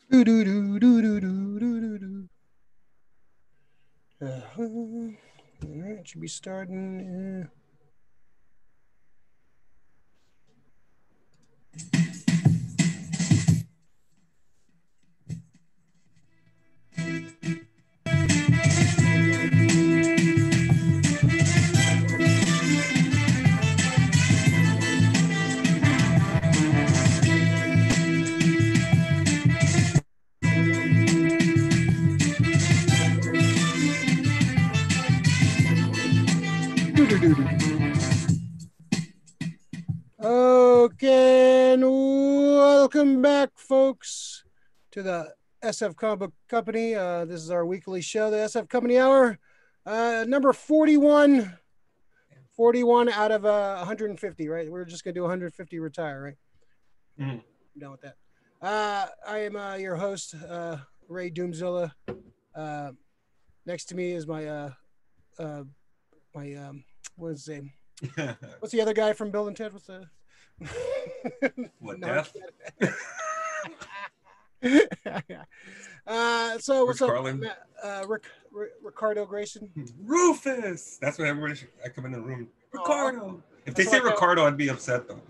Do do do do do do do do. All right, should be starting. Okay, and welcome back, folks, to the SF Comic Book Company. This is our weekly show, the SF Company Hour, number 41. 41 out of 150, right? We're just going to do 150 retire, right? Mm. I'm done with that. I am your host, Ray Doomzilla. Next to me is my what is his name? What's the other guy from Bill and Ted? What's the What, death? So what's up, Carlin? Ricardo Grayson? Rufus. That's what everybody should. I come in the room. Ricardo. If they say like Ricardo, I'd be upset though.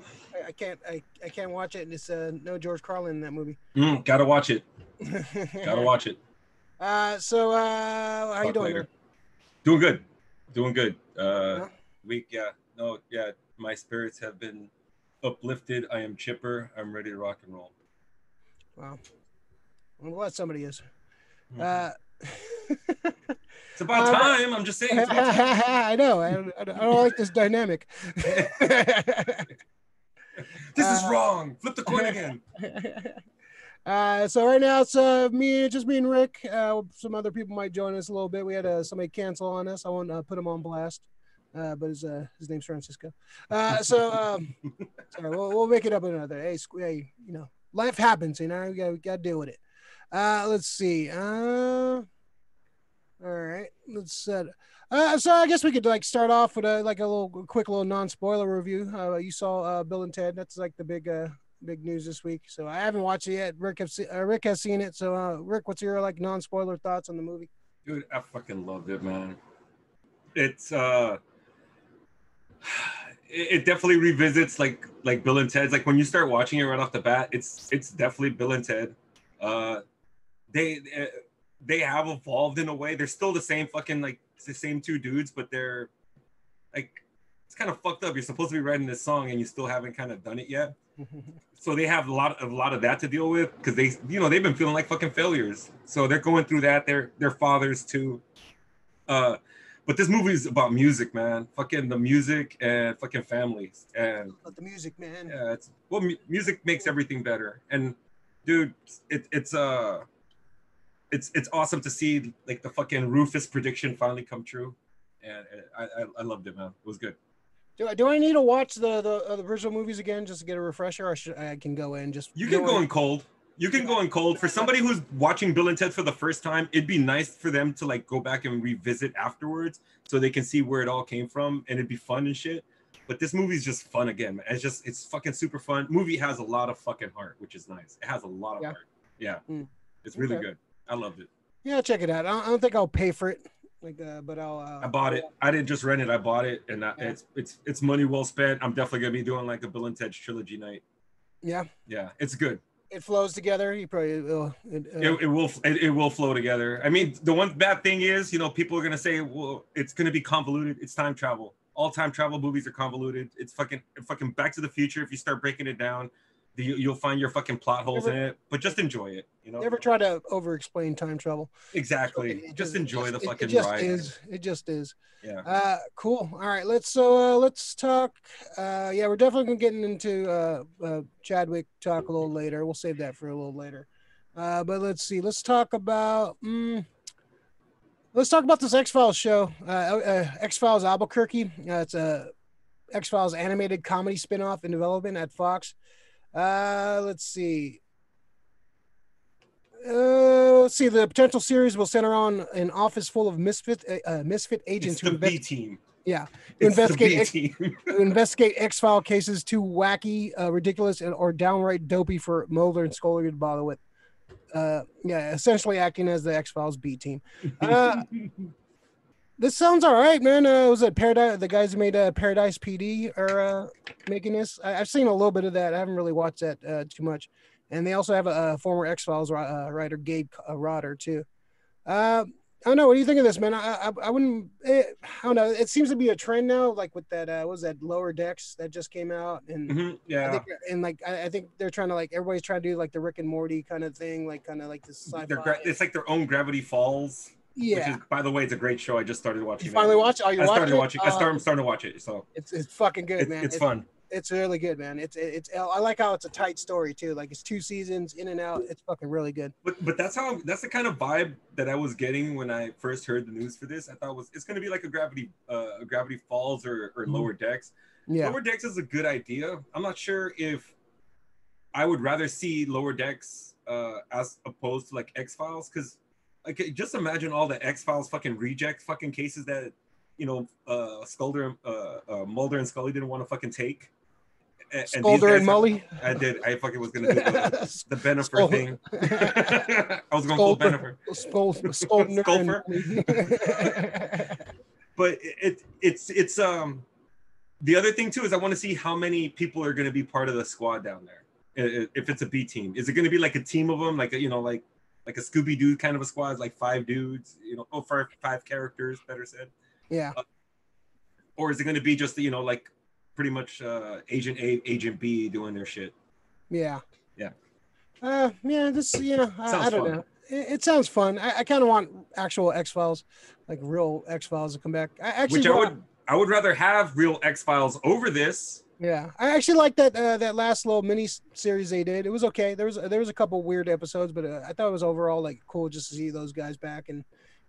I can't watch it, and it's no George Carlin in that movie. Gotta watch it. Gotta watch it. So how you doing? Later. Doing good. Doing good. Yeah? Week. Yeah. No. Yeah. My spirits have been uplifted. I am chipper. I'm ready to rock and roll. Wow. I'm glad somebody is. It's about time. I'm just saying. I know. I don't like this dynamic. This is wrong. Flip the coin again. So right now it's just me and Rick. Some other people might join us a little bit. We had somebody cancel on us. I won't put him on blast, but his name's Francisco. Sorry, we'll make it up another. Hey, life happens. We got to deal with it. Let's see. All right, let's set. So I guess we could start off with a quick little non-spoiler review. You saw Bill and Ted. That's like the big news this week. So I haven't watched it yet. Rick has seen it. So Rick, what's your non-spoiler thoughts on the movie? Dude, I fucking loved it, man. It's it definitely revisits like Bill and Ted's. Like when you start watching it right off the bat, it's definitely Bill and Ted. They have evolved in a way. They're still the same fucking it's the same two dudes, but they're like, it's kind of fucked up. You're supposed to be writing this song and you still haven't kind of done it yet. So they have a lot of that to deal with because they've been feeling like fucking failures. So they're going through that. They're fathers too. But this movie is about music, man. Fucking the music and fucking families and the music, man. Yeah, music makes everything better. And dude, it's awesome to see like the fucking Rufus prediction finally come true, and I loved it, man. It was good. Do I need to watch the original movies again just to get a refresher, or I can go in just? You can go in cold. You can go in cold. For somebody who's watching Bill and Ted for the first time, it'd be nice for them to like go back and revisit afterwards so they can see where it all came from, and it'd be fun and shit. But this movie's just fun again, man. It's fucking super fun. Movie has a lot of fucking heart, which is nice. It has a lot of heart. Yeah. It's really good. I loved it. Yeah, check it out. I don't think I'll pay for it, but I'll. I bought it. I didn't just rent it. I bought it, and it's money well spent. I'm definitely gonna be doing like a Bill and Ted's trilogy night. Yeah. Yeah, it's good. It flows together. You probably will. It will flow together. I mean, the one bad thing is, people are gonna say, well, it's gonna be convoluted. It's time travel. All time travel movies are convoluted. It's fucking Back to the Future. If you start breaking it down, you'll find your fucking plot holes in it. But just enjoy it. Never try to over-explain time travel. Exactly. Just enjoy the fucking ride. It just is. Yeah. Cool. All right. Let's talk. We're definitely getting into Chadwick talk a little later. We'll save that for a little later. But let's see. Let's talk about this X-Files show. X-Files Albuquerque. It's a X-Files animated comedy spinoff in development at Fox. Let's see. The potential series will center on an office full of misfit agents who B-team. Yeah, to investigate X-File cases too wacky, ridiculous, or downright dopey for Mulder and Scully to bother with. Yeah, essentially acting as the X-Files B team. This sounds all right, man. Was it Paradise? The guys who made Paradise PD are making this. I've seen a little bit of that. I haven't really watched that too much. And they also have a former X-Files writer, Gabe Rodder, too. I don't know. What do you think of this, man? I wouldn't. I don't know. It seems to be a trend now, like with that. What was that Lower Decks that just came out, and I Yeah, think, and like I think they're trying to like everybody's trying to do like the Rick and Morty kind of thing, like kind of like this sci-fi. it's like their own Gravity Falls, which Yeah. is, by the way, it's a great show. I just started You watching it. finally watch? Oh, you I watched started it? watching. I'm starting to watch it. So It's fucking good, man. it's fun. It's really good, man. It's I like how it's a tight story too. Like it's 2 seasons in and out. It's fucking really good. But that's the kind of vibe that I was getting when I first heard the news for this. I thought it's going to be like a Gravity Falls or Lower Decks. Yeah. Lower Decks is a good idea. I'm not sure if I would rather see Lower Decks as opposed to like X Files, because like just imagine all the X Files fucking reject fucking cases that Mulder and Scully didn't want to fucking take. Scolder and Mully. I did. I fucking was gonna do the Benifer thing. I was going full Benifer. Sculfer. But it's the other thing too is I want to see how many people are going to be part of the squad down there. If it's a B team, is it going to be like a team of them, like like a Scooby Doo kind of a squad, like 5 dudes, five characters, better said. Yeah. Or is it going to be just like pretty much Agent A, Agent B doing their shit? Yeah. Yeah. Yeah. This, I don't know. It sounds fun. I kind of want actual X-Files, like real X-Files to come back. I would rather have real X-Files over this. Yeah, I actually like that last little mini series they did. It was okay. There was a couple weird episodes, but I thought it was overall like cool just to see those guys back. And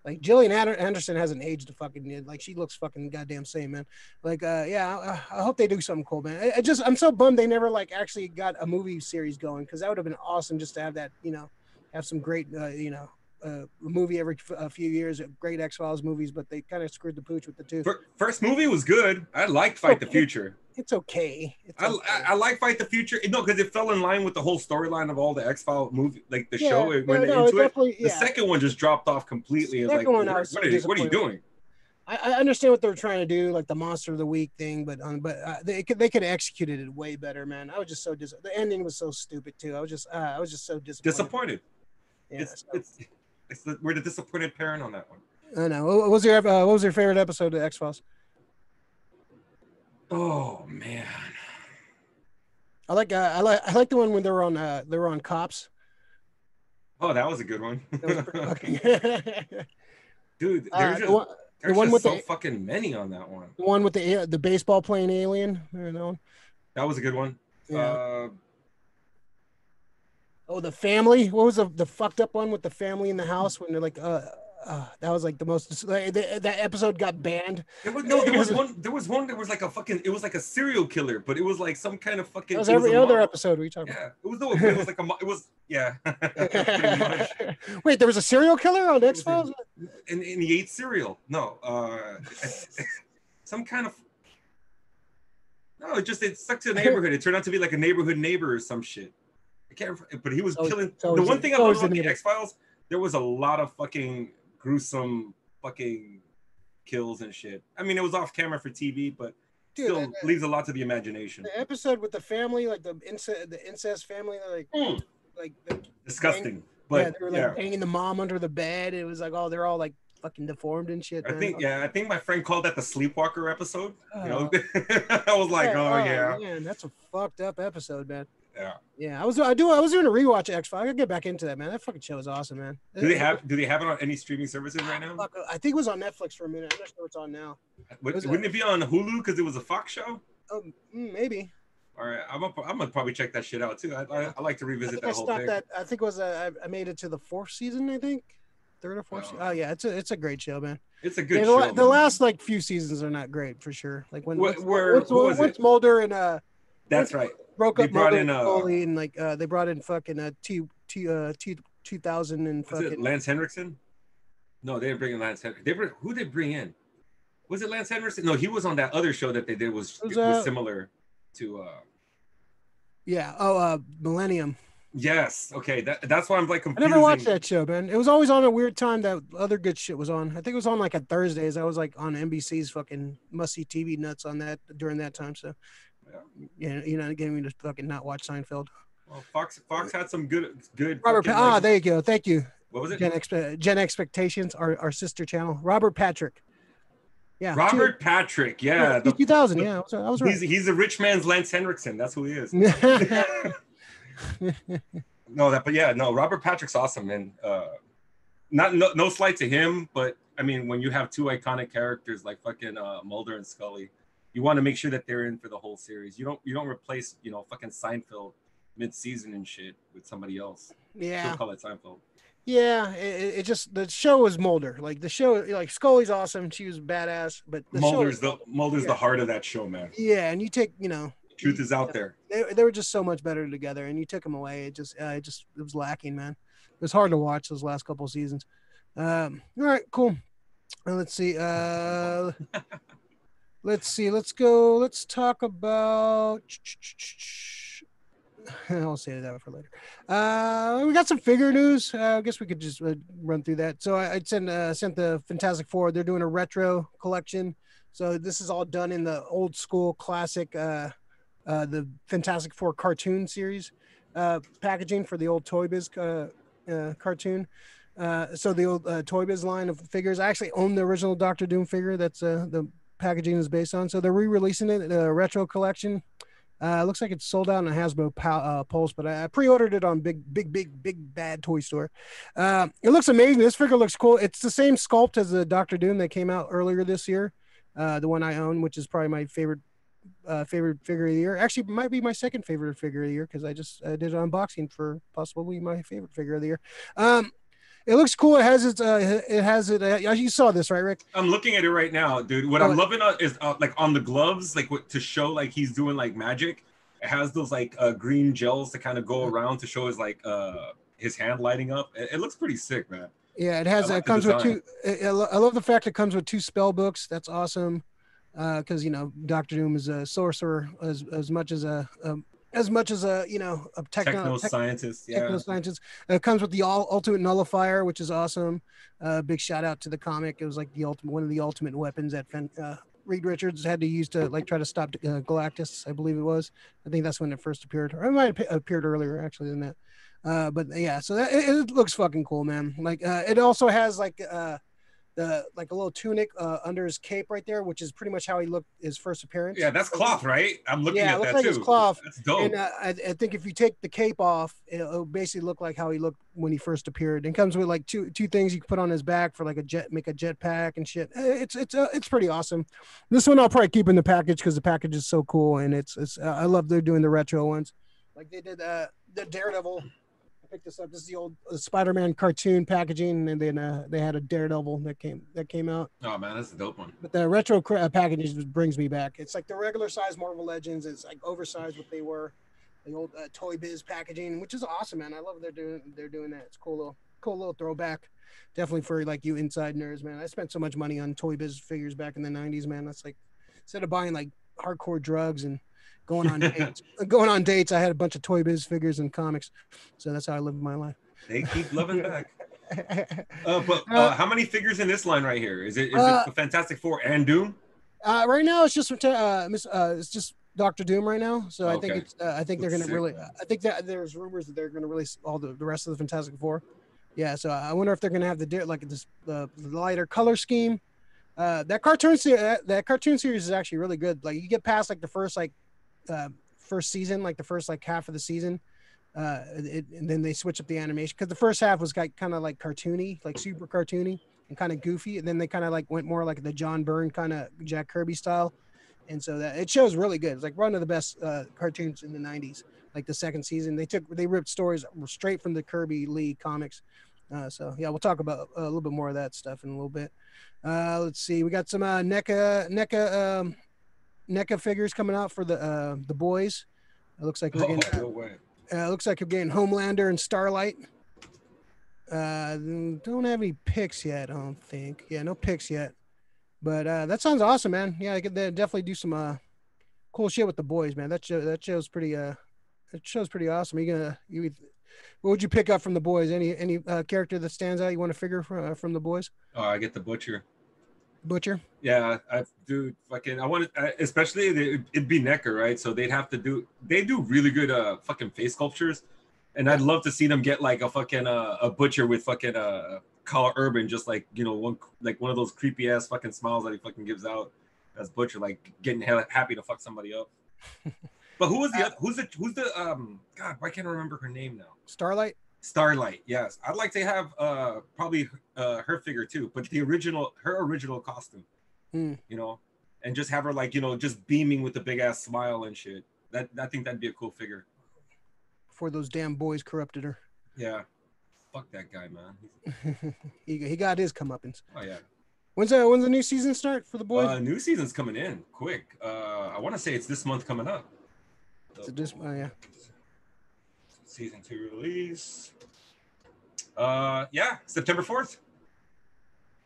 like Gillian Anderson hasn't aged a fucking, like she looks fucking goddamn same, man. Like I hope they do something cool, man. I'm so bummed they never like actually got a movie series going, because that would have been awesome just to have that, have some great movie every few years, great X-Files movies, but they kind of screwed the pooch with the two. First movie was good. I liked Fight the Future. It's okay. I like Fight the Future. No, because it fell in line with the whole storyline of all the X-Files movie, like the show. It went into it. The second one just dropped off completely. It's like, what are you doing? I understand what they're trying to do, like the Monster of the Week thing, but they could have executed it way better, man. I was just so the ending was so stupid too. I was just so disappointed. Yeah, we're the disappointed parent on that one. I know. What was your favorite episode of X-Files? Oh man, I like the one when they were on Cops. Oh, that was a good one. Dude, there's so fucking many on that one. The one with the baseball playing alien. That was a good one. Yeah. The family. What was the fucked up one with the family in the house when they're like, that was like the most. That episode got banned. There was one. There was like a fucking. It was like a serial killer, but it was like some kind of fucking. That was every other episode we talked about. Yeah, it was like it was yeah. Wait, there was a serial killer on X-Files? And he ate cereal. No, some kind of. No, it stuck to the neighborhood. It turned out to be like a neighborhood neighbor or some shit. I can't remember, but he was killing. The one thing I love about the X-Files, there was a lot of fucking gruesome fucking kills and shit. I mean, it was off camera for TV, but still leaves a lot to the imagination. The episode with the family, like the incest family, like disgusting. They were like hanging the mom under the bed. It was like, they're all like fucking deformed and shit. I think my friend called that the Sleepwalker episode. I was like, man, that's a fucked up episode, man. Yeah. I was doing a rewatch of X-Files. I gotta get back into that, man. That fucking show is awesome, man. Do they have it on any streaming services right now? I think it was on Netflix for a minute. I'm not sure it's on now. Wouldn't it be on Hulu because it was a Fox show? Maybe. All right, I'm gonna probably check that shit out too. I like to revisit that whole thing. I think it was I made it to the 4th season. I think 3rd or 4th. Oh yeah, it's a great show, man. It's a good show. The last like few seasons are not great for sure. Like once Mulder and that's right. Broke up Mulder and Scully, and like they brought in fucking 2000 and fucking. Was it Lance Henriksen? No, they didn't bring in Lance Henriksen. Who did they bring in? Was it Lance Henriksen? No, he was on that other show that they did was similar to. Yeah. Millennium. Yes. Okay. That's why I'm like I never watched confusing. that show, man. It was always on a weird time that other good shit was on. I think it was on like at Thursdays. I was like on NBC's fucking must see TV nuts on that during that time. So Yeah. yeah, getting me to fucking not watch Seinfeld. Well, Fox had some good Robert, fucking like there you go. Thank you. what was it? Gen Expectations, our sister channel. Robert Patrick. Yeah, Robert Patrick. Yeah, 2000. the Yeah, I was right. he's a rich man's Lance Henriksen. That's who he is. No, that but yeah, no, Robert Patrick's awesome, and not no slight to him, but I mean, when you have two iconic characters like fucking Mulder and Scully, you want to make sure that they're in for the whole series. You don't replace fucking Seinfeld mid-season and shit with somebody else. Still Yeah. call it Seinfeld. Yeah, it just the show was Mulder. Like the show, like Scully's awesome. She was badass, but the show is Mulder's yeah. the heart of that show, man. Yeah, and you take Truth is out there. They were just so much better together, and you took them away. It was lacking, man. It was hard to watch those last couple of seasons. All right, cool. Let's see. Let's go. Let's talk about. I'll save that for later. We got some figure news. I guess we could just run through that. So I sent the Fantastic Four. They're doing a retro collection. So this is all done in the old school classic, the Fantastic Four cartoon series packaging for the old Toy Biz cartoon. So the old Toy Biz line of figures. I actually own the original Doctor Doom figure. That's the packaging is based on. So they're re-releasing it, the retro collection. Looks like it's sold out on Hasbro Pulse, but I pre-ordered it on big bad toy store. It looks amazing. This figure looks cool. It's the same sculpt as the Doctor Doom that came out earlier this year. The one I own, which is probably my favorite figure of the year. Actually, it might be my second favorite figure of the year because I just did an unboxing for possibly my favorite figure of the year. It looks cool. It has you saw this, right, Rick? I'm looking at it right now, dude. What I'm loving is like on the gloves, like to show like he's doing like magic. It has those like green gels to kind of go around to show his hand lighting up. It looks pretty sick, man. Yeah, it has. It comes with two. I love the fact it comes with two spell books. That's awesome. Because Doctor Doom is a sorcerer as much as a techno scientist. Yeah, techno scientist. It comes with the ultimate nullifier, which is awesome. Big shout out to the comic. It was like one of the ultimate weapons that Reed Richards had to use to like try to stop Galactus. I believe it was. I think that's when it first appeared, or it might have appeared earlier actually than that. But yeah, so it looks fucking cool, man. Like it also has like a little tunic under his cape right there, which is pretty much how he looked his first appearance. Yeah, that's cloth, right? I'm looking at that too. Yeah, it looks like it's cloth. That's dope. And I think if you take the cape off, it'll basically look like how he looked when he first appeared. And comes with like two things you can put on his back for like make a jetpack and shit. It's pretty awesome. This one I'll probably keep in the package because the package is so cool, and I love they're doing the retro ones. Like they did the Daredevil. Picked this up. This is the old Spider-Man cartoon packaging, and then they had a Daredevil that came out. Oh man, that's a dope one. But the retro packaging brings me back. It's like the regular size Marvel Legends. It's like oversized what they were. The old Toy Biz packaging, which is awesome, man. I love they're doing that. It's cool little throwback. Definitely for like you inside nerds, man. I spent so much money on Toy Biz figures back in the 90s, man. That's like instead of buying like hardcore drugs and going on dates, I had a bunch of Toy Biz figures and comics. So that's how I live my life. They keep loving back. But how many figures in this line right here? Is it the Fantastic Four and Doom? Right now it's just it's just Doctor Doom right now. So I think I think they're gonna really. I think that there's rumors that they're gonna release all the rest of the Fantastic Four. Yeah, so I wonder if they're gonna have the lighter color scheme. That cartoon series is actually really good. Like you get past like the first season, like the first like half of the season, and then they switch up the animation because the first half was kind of like cartoony, like super cartoony and kind of goofy, and then they kind of like went more like the John Byrne kind of Jack Kirby style, and so that it shows really good. It's like one of the best cartoons in the 90s. Like the second season, they ripped stories straight from the Kirby Lee comics. So yeah, we'll talk about a little bit more of that stuff in a little bit. Let's see, we got some NECA figures coming out for the boys. It looks like we're getting. Looks like you're getting Homelander and Starlight. Don't have any picks yet, I don't think. Yeah, no picks yet. But that sounds awesome, man. Yeah, I could definitely do some cool shit with the boys, man. That show's pretty. It show's pretty awesome. What would you pick up from the boys? Any character that stands out you want to figure from the boys? Oh, I get the Butcher. Butcher. Yeah, I do fucking. I want to, especially it'd be Necker, right? So they'd have to do. They do really good fucking face sculptures, and I'd love to see them get like a fucking a Butcher with fucking Carl Urban, just like one of those creepy ass fucking smiles that he fucking gives out as Butcher, like getting happy to fuck somebody up. But who was the other, who's the God? Why can't I remember her name now? Starlight. Starlight, yes. I'd like to have probably her figure too, but her original costume, you know, and just have her like, you know, just beaming with the big ass smile and shit. I think that'd be a cool figure. Before those damn boys corrupted her. Yeah. Fuck that guy, man. he got his comeuppance. Oh yeah. When's the new season start for the boys? New season's coming in quick. I want to say it's this month coming up. So this, yeah. Season 2 release. Yeah, September 4th.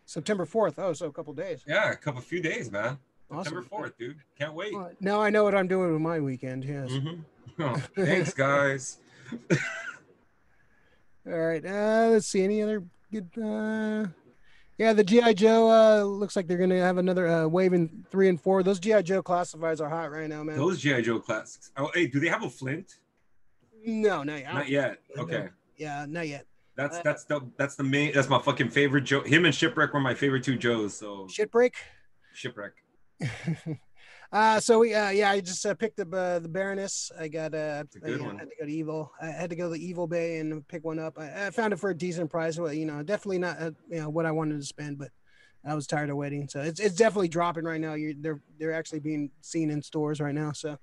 September 4th. Oh, so a couple days. Yeah, few days, man. Awesome. September 4th, dude. Can't wait. Now I know what I'm doing with my weekend. Yes. Oh, thanks, guys. All right. Let's see. Any other good? Yeah, the GI Joe looks like they're gonna have another wave in 3 and 4. Those GI Joe classifieds are hot right now, man. Those GI Joe classics. Oh, hey, do they have a Flint? No, not yet. Not yet. Okay. Yeah, not yet. That's the main. That's my fucking favorite Joe. Him and Shipwreck were my favorite two Joes. So Shipwreck. So we I just picked up the Baroness. I got I had to go to Evil. I had to go to the Evil Bay and pick one up. I found it for a decent price. Well, you know, definitely not what I wanted to spend, but I was tired of waiting. So it's definitely dropping right now. They're actually being seen in stores right now. So.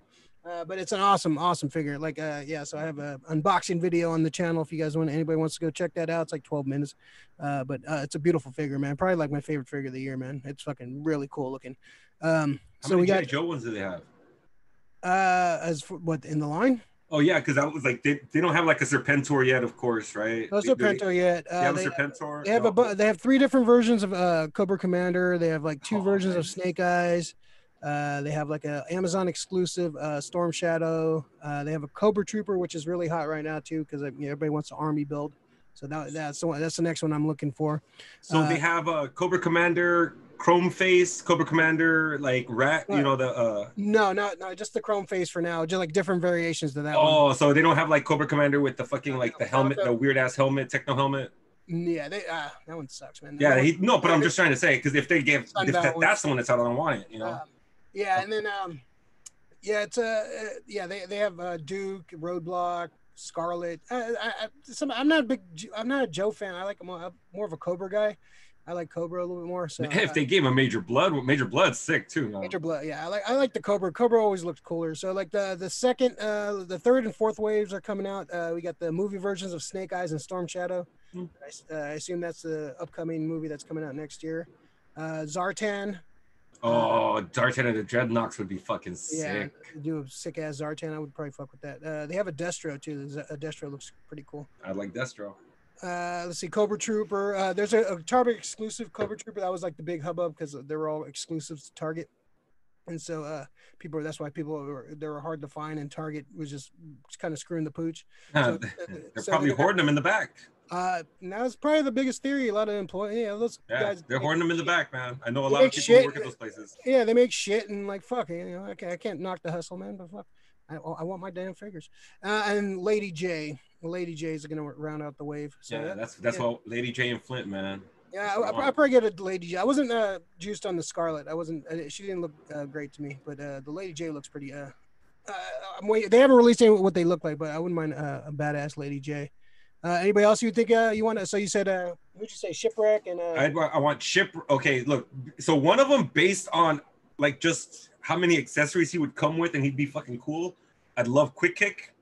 But it's an awesome figure. Like, so I have a unboxing video on the channel. If you guys anybody wants to go check that out, it's like 12 minutes. But it's a beautiful figure, man. Probably like my favorite figure of the year, man. It's fucking really cool looking. How many G.I. Joe ones do they have? As for what in the line? Oh yeah, because I was like, they don't have like a Serpentor yet, of course, right? No Serpentor yet. They have a Serpentor. They have 3 different versions of Cobra Commander. They have like 2 versions of Snake Eyes. They have like a Amazon exclusive Storm Shadow. They have a Cobra Trooper, which is really hot right now too, because everybody wants an army build. So that's the next one I'm looking for. So they have a Cobra Commander Chrome Face, Cobra Commander like rat. You know the No, just the Chrome Face for now. Just like different variations to that. Oh, so they don't have like Cobra Commander with the fucking like the helmet, the weird ass helmet, techno helmet. Yeah, that one sucks, man. Yeah, but I'm just trying to say because if they give that's the one that's out, I don't want it. You know. Yeah, and then it's they have Duke, Roadblock, Scarlet. I'm not a Joe fan. I like I'm more of a Cobra guy. I like Cobra a little bit more. So if they gave him Major Blood's sick too. No? Major Blood, yeah. I like the Cobra. Cobra always looks cooler. So like the second, the third and fourth waves are coming out. We got the movie versions of Snake Eyes and Storm Shadow. I assume that's the upcoming movie that's coming out next year. Zartan. Oh, Zartan and the Dreadnoks would be fucking sick. Yeah, do a sick ass Zartan. I would probably fuck with that. They have a Destro too. Destro looks pretty cool. I like Destro. Let's see, Cobra Trooper. There's a Target exclusive Cobra Trooper that was like the big hubbub because they were all exclusives to Target, and so that's why they were hard to find, and Target was just kind of screwing the pooch. So, they're probably hoarding them in the back. Now it's probably the biggest theory. A lot of employees, guys, they're hoarding them in the back, man. I know a lot of people who work at those places. Yeah, they make shit and like fuck, I can't knock the hustle, man, but fuck, I want my damn figures. And Lady J is gonna round out the wave. So that's what Lady J and Flint, man. Yeah, I probably get a Lady J. I wasn't juiced on the Scarlet. She didn't look great to me, but the Lady J looks pretty. They haven't released what they look like, but I wouldn't mind a badass Lady J. Anybody else you think you want to? So you said, who'd you say, Shipwreck and? I want Okay, look. So one of them, based on like just how many accessories he would come with, and he'd be fucking cool. I'd love Quick Kick.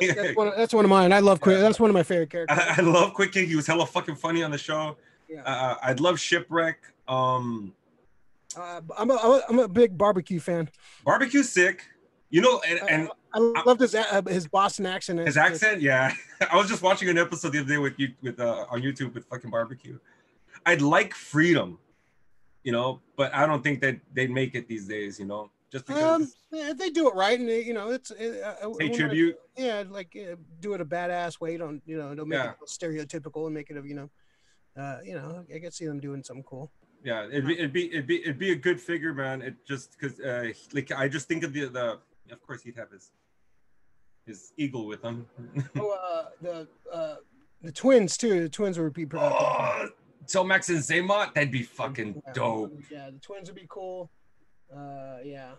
That's one of mine. I love Quick. That's one of my favorite characters. I love Quick Kick. He was hella fucking funny on the show. Yeah. I'd love Shipwreck. I'm a big barbecue fan. Barbecue's sick. You know, and I loved his Boston accent. His accent, yeah. I was just watching an episode the other day with on YouTube with fucking Barbecue. I'd like Freedom, but I don't think that they'd make it these days. just because If they do it right, and it's pay tribute. like do it a badass way. Don't don't make Yeah, it stereotypical and make it I could see them doing something cool. yeah, it'd be a good figure, man. It just because like I just think of the of course he'd have his eagle with him. Oh, the twins too. The twins would be Oh, Tomax and Zaymot, that'd be fucking dope. yeah, the twins would be cool. Yeah.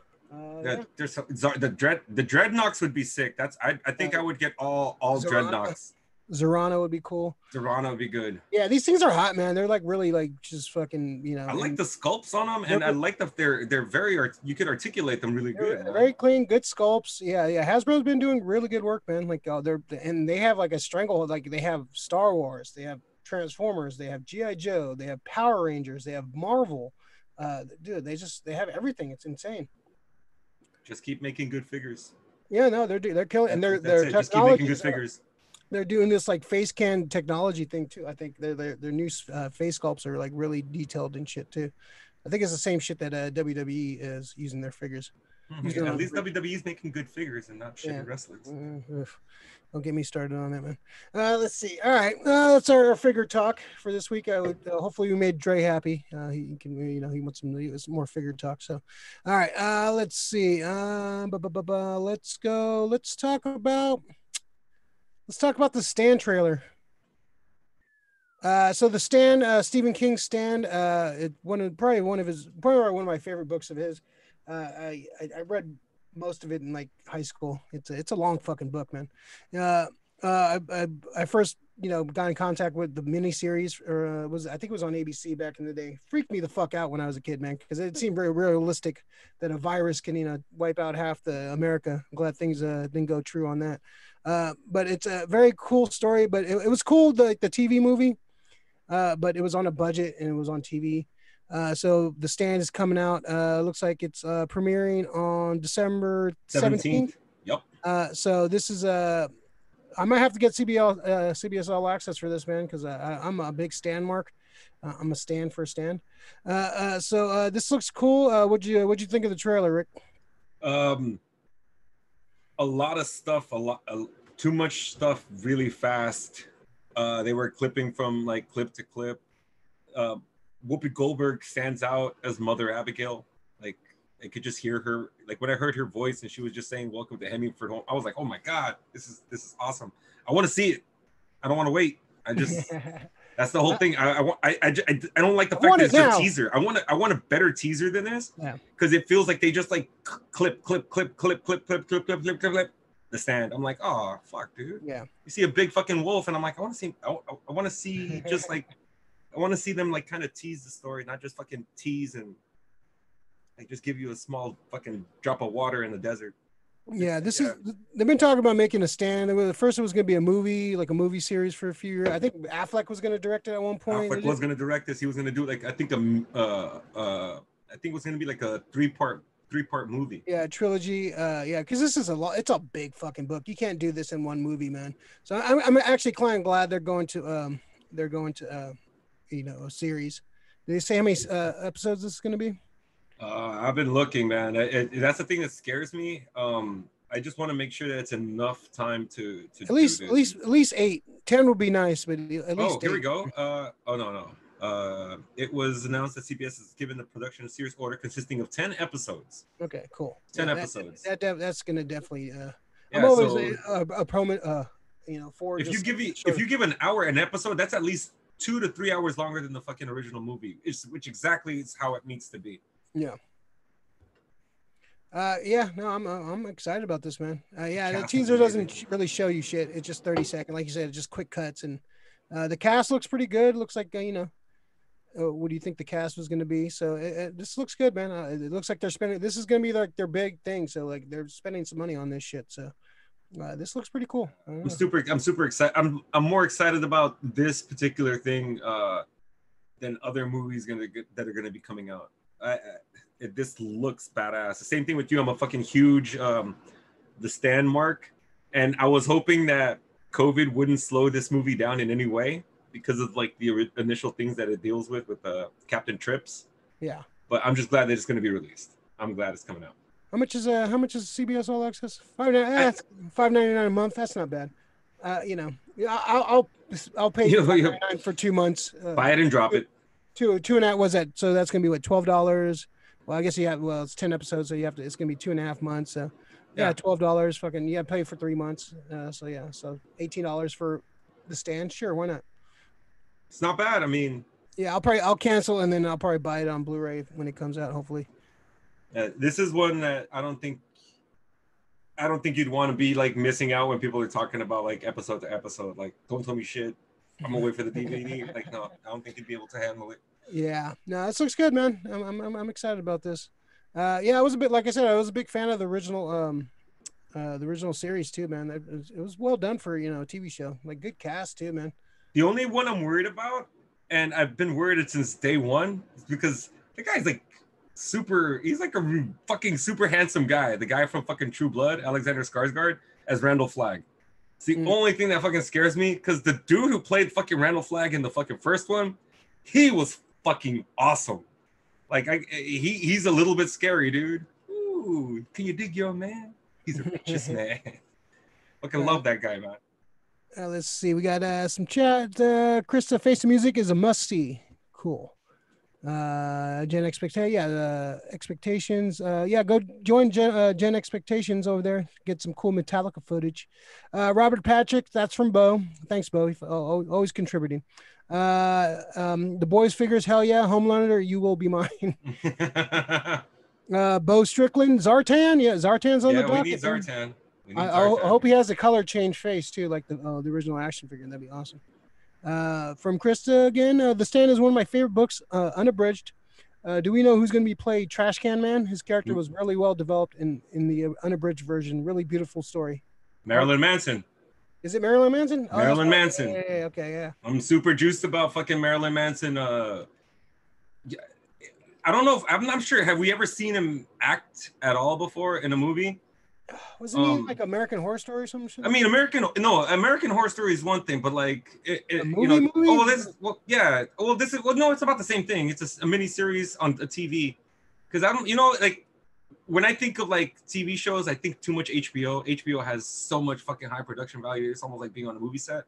There's the dreadnoks would be sick. I think I would get all dreadnoks. Zorana would be cool. Zorana would be good. Yeah, these things are hot, man. They're like really like just fucking, I like the sculpts on them, and I like that they're very you could articulate them really good. Very clean, good sculpts. Yeah. Hasbro's been doing really good work, man. Like they have like a stranglehold. Like they have Star Wars, they have Transformers, they have GI Joe, they have Power Rangers, they have Marvel. Dude, they have everything. It's insane. Just keep making good figures. Yeah, no, they're killing, and their technology. Just keep making good figures. They're doing this like face can technology thing too. I think their new face sculpts are like really detailed and shit too. I think it's the same shit that WWE is using their figures. Mm-hmm. At least WWE's making good figures and not shitty wrestlers. Don't get me started on that, man. Let's see. All right, that's our figure talk for this week. I would hopefully we made Dre happy. He can, he wants some more figure talk. So, all right, let's see. Let's go. Let's talk about the Stand trailer. So the Stand, Stephen King's Stand, probably one of my favorite books of his. I read most of it in like high school. It's a long fucking book, man. I first got in contact with the miniseries, or I think it was on ABC back in the day. Freaked me the fuck out when I was a kid, man, because it seemed very realistic that a virus can wipe out half the America. I'm glad things didn't go true on that. But it's a very cool story. But it was cool, the TV movie. But it was on a budget and it was on TV. So the Stand is coming out. Looks like it's premiering on December 17th. Yep. So this is I might have to get CBS All Access for this, man, because I'm a big Stand mark. I'm a stand for a Stand. So this looks cool. What'd you think of the trailer, Rick? A lot of stuff, too much stuff, really fast. They were clipping from like clip to clip. Whoopi Goldberg stands out as Mother Abigail. Like I could just hear her. Like when I heard her voice and she was just saying "Welcome to Hemingford Home," I was like, "Oh my god, this is awesome! I want to see it. I don't want to wait. I just that's the whole thing. I don't like the fact that it's a teaser. I want a better teaser than this. Yeah. Because it feels like they just like clip the Stand. I'm like, oh fuck, dude. Yeah. You see a big fucking wolf, and I'm like, I want to see just like. I want to see them like kind of tease the story, not just fucking tease and like just give you a small fucking drop of water in the desert. Yeah, they've been talking about making a Stand. First it was going to be a movie series for a few years. I think Affleck was going to direct it at one point. Affleck was going to direct this. He was going to do like I think it was going to be like a three-part movie. Yeah, trilogy. Yeah, because this is it's a big fucking book. You can't do this in one movie, man. So I'm actually kind of glad they're going to a series. Did they say how many episodes this is going to be? I've been looking, man. That's the thing that scares me. I just want to make sure that it's enough time to at least 8. 10 would be nice, but at least. Oh, here we go. No. It was announced that CBS has given the production a series order consisting of 10 episodes. Okay, cool. 10 episodes. That's going to definitely. I'm always a prominent. For if you give an hour an episode, that's at least 2 to 3 hours longer than the fucking original movie, which exactly is how it needs to be. Yeah. No, I'm excited about this, man. The teaser doesn't really show you shit. It's just 30 seconds, like you said, just quick cuts, and the cast looks pretty good. Looks like what do you think the cast was going to be? So this looks good, man. It looks like they're spending. This is going to be like their big thing. So like they're spending some money on this shit. So this looks pretty cool. I'm super excited. I'm more excited about this particular thing than other movies that are going to be coming out. This looks badass. The same thing with you. I'm a fucking huge the Stand mark, and I was hoping that COVID wouldn't slow this movie down in any way because of like the initial things that it deals with Captain Trips. Yeah. But I'm just glad that it's going to be released. I'm glad it's coming out. How much is CBS All Access? I, $5.99 a month. That's not bad. Yeah, I'll pay you $5.99 for 2 months. buy it and drop it. Two and a half was that? So that's gonna be what, $12? Well, I guess you have. Well, it's 10 episodes, so you have to. It's gonna be 2.5 months. So yeah, Yeah, $12. Fucking yeah, pay for 3 months. So yeah, so $18 for the stand. Sure, why not? it's not bad. I mean, Yeah, I'll cancel and then I'll probably buy it on Blu-ray when it comes out. Hopefully. this is one that I don't think you'd want to be like missing out when people are talking about like episode to episode. Like, don't tell me shit. I'm gonna wait for the DVD. Like, no, I don't think you'd be able to handle it. Yeah, no, this looks good, man. I'm excited about this. Yeah, I was a bit like I said, I was a big fan of the original series too, man. It was well done for a TV show. Like good cast too, man. The only one I'm worried about, and I've been worried since day one, is because the guy's like super. He's like a fucking super handsome guy. The guy from fucking True Blood, Alexander Skarsgård, as Randall Flagg. It's the only thing that fucking scares me, because the dude who played fucking Randall Flagg in the fucking first one, he was fucking awesome. Like he's a little bit scary, dude. Ooh, can you dig your man? He's a righteous man. Fucking love that guy, man. Let's see. We got some chat. Krista, Face the Music is a must see. Cool. Gen Expectation. Yeah, Expectations. Yeah, go join Gen Expectations over there. Get some cool Metallica footage. Robert Patrick. That's from Bo. Thanks, Bo. Always contributing. The Boys Figures. Hell yeah. Homelander. You will be mine. Bo Strickland. Zartan. Yeah, Zartan's on the docket. We need Zartan. I hope he has a color change face too, like the original action figure. That'd be awesome. From Krista again, The Stand is one of my favorite books, unabridged. Do we know who's going to be played Trash Can Man? His character was really well developed in the unabridged version. Really beautiful story. Marilyn Manson. Is it Marilyn Manson? Marilyn Manson. Yeah, okay, yeah. I'm super juiced about fucking Marilyn Manson. I don't know if I'm not sure. Have we ever seen him act at all before in a movie? Wasn't he like American Horror Story or something? I mean, American Horror Story is one thing, but like, movie? No, it's about the same thing. It's a mini series on a TV. Because I don't, like, when I think of like TV shows, I think too much HBO. HBO has so much fucking high production value. It's almost like being on a movie set.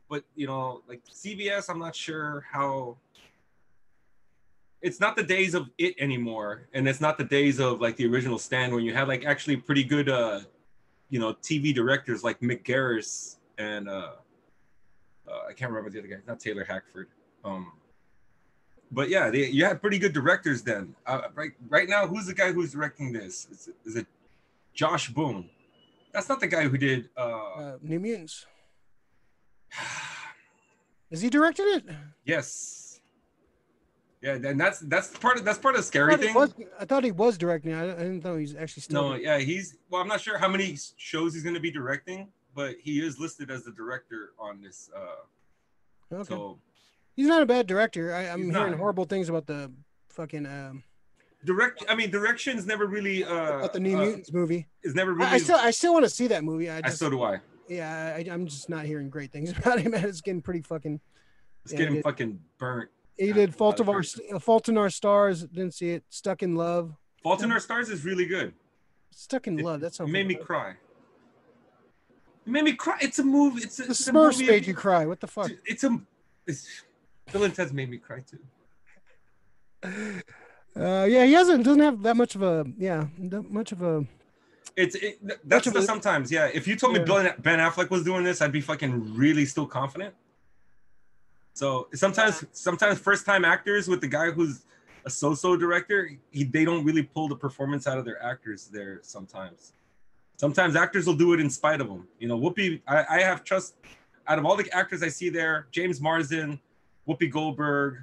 But like CBS, I'm not sure how. It's not the days of it anymore, and it's not the days of like the original Stand when you had like actually pretty good TV directors like Mick Garris and I can't remember the other guy, not Taylor Hackford. But yeah, you had pretty good directors then. Right now, who's the guy who's directing this? Is it Josh Boone? That's not the guy who did New Mutants. Is he directing it? Yes. Yeah, and that's part of the scary thing. I thought he was directing. I didn't know he's actually still. No, yeah, I'm not sure how many shows he's going to be directing, but he is listed as the director on this. Okay. So he's not a bad director. I'm hearing horrible things about the fucking. Direction's never really. About the New Mutants movie. Is never really. I still want to see that movie. So do I. Yeah, I'm just not hearing great things about him. It's getting pretty fucking. It's getting fucking burnt. He did Fault in Our Stars. Didn't see it. Stuck in Love. Fault in Our Stars is really good. Stuck in Love. That's something. It made me cry. It made me cry. It's a movie. It's the Smurfs made you cry. What the fuck? Bill and Ted's made me cry too. Yeah, he doesn't have that much of a sometimes, yeah. If you told me Ben Affleck was doing this, I'd be fucking really still confident. So sometimes first time actors with the guy who's a so-so director, they don't really pull the performance out of their actors there sometimes. Sometimes actors will do it in spite of them. Whoopi, I have trust out of all the actors I see there, James Marsden, Whoopi Goldberg,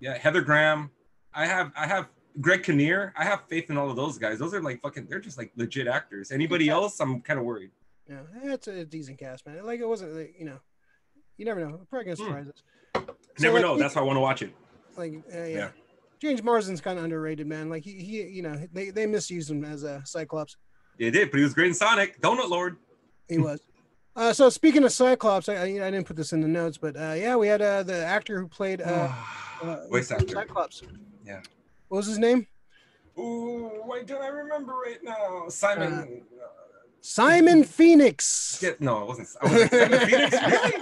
Heather Graham. I have Greg Kinnear. I have faith in all of those guys. Those are like they're just like legit actors. Anybody else, I'm kind of worried. Yeah, it's a decent cast, man. Like it wasn't, like, you never know. Probably gonna surprise us. Never know. That's why I want to watch it. Like, yeah. James Marsden's kind of underrated, man. Like he they misused him as a Cyclops. They did, but he was great in Sonic. Donut Lord. He was. So speaking of Cyclops, I didn't put this in the notes, but we had the actor who played voice actor Cyclops. Yeah. What was his name? Ooh, why don't I remember right now? Uh, Simon. Simon Phoenix. No, it wasn't. I was like Simon Phoenix. Really?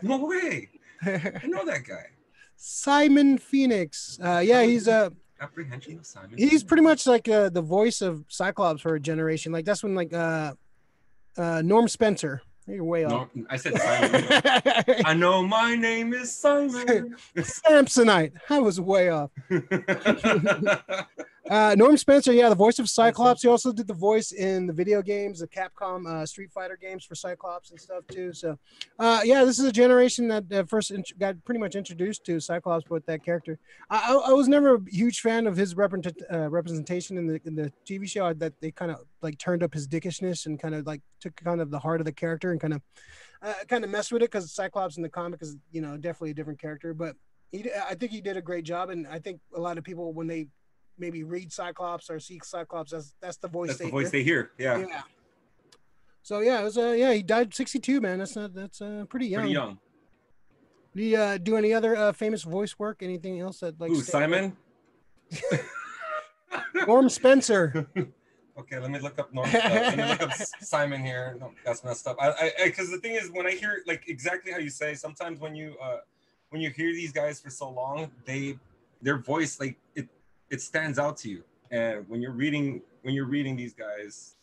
No way. I know that guy. Simon Phoenix. Yeah, Apprehension of Simon he's Phoenix. pretty much like the voice of Cyclops for a generation. Like that's when like Norm Spencer. You're way off. No, I said Simon. I know my name is Simon. Samsonite. I was way off. Norm Spencer, yeah, the voice of Cyclops. He also did the voice in the video games, the Capcom Street Fighter games for Cyclops and stuff too. So, yeah, this is a generation that first got pretty much introduced to Cyclops with that character. I was never a huge fan of his representation in the TV show. That they kind of like turned up his dickishness and kind of like took kind of the heart of the character and kind of messed with it because Cyclops in the comic is definitely a different character, but I think he did a great job, and I think a lot of people when they maybe read Cyclops or see Cyclops, that's the voice. That's the voice they hear. Yeah. Yeah. So yeah, it was he died 62, man. That's pretty young. Pretty young. Do you do any other famous voice work? Anything else that like? Ooh, Simon. Norm Spencer. Okay, let me look up let me look up Simon here. No, that's messed up. I because the thing is when I hear like exactly how you say, sometimes when you hear these guys for so long, their voice like it stands out to you. And when you're reading these guys,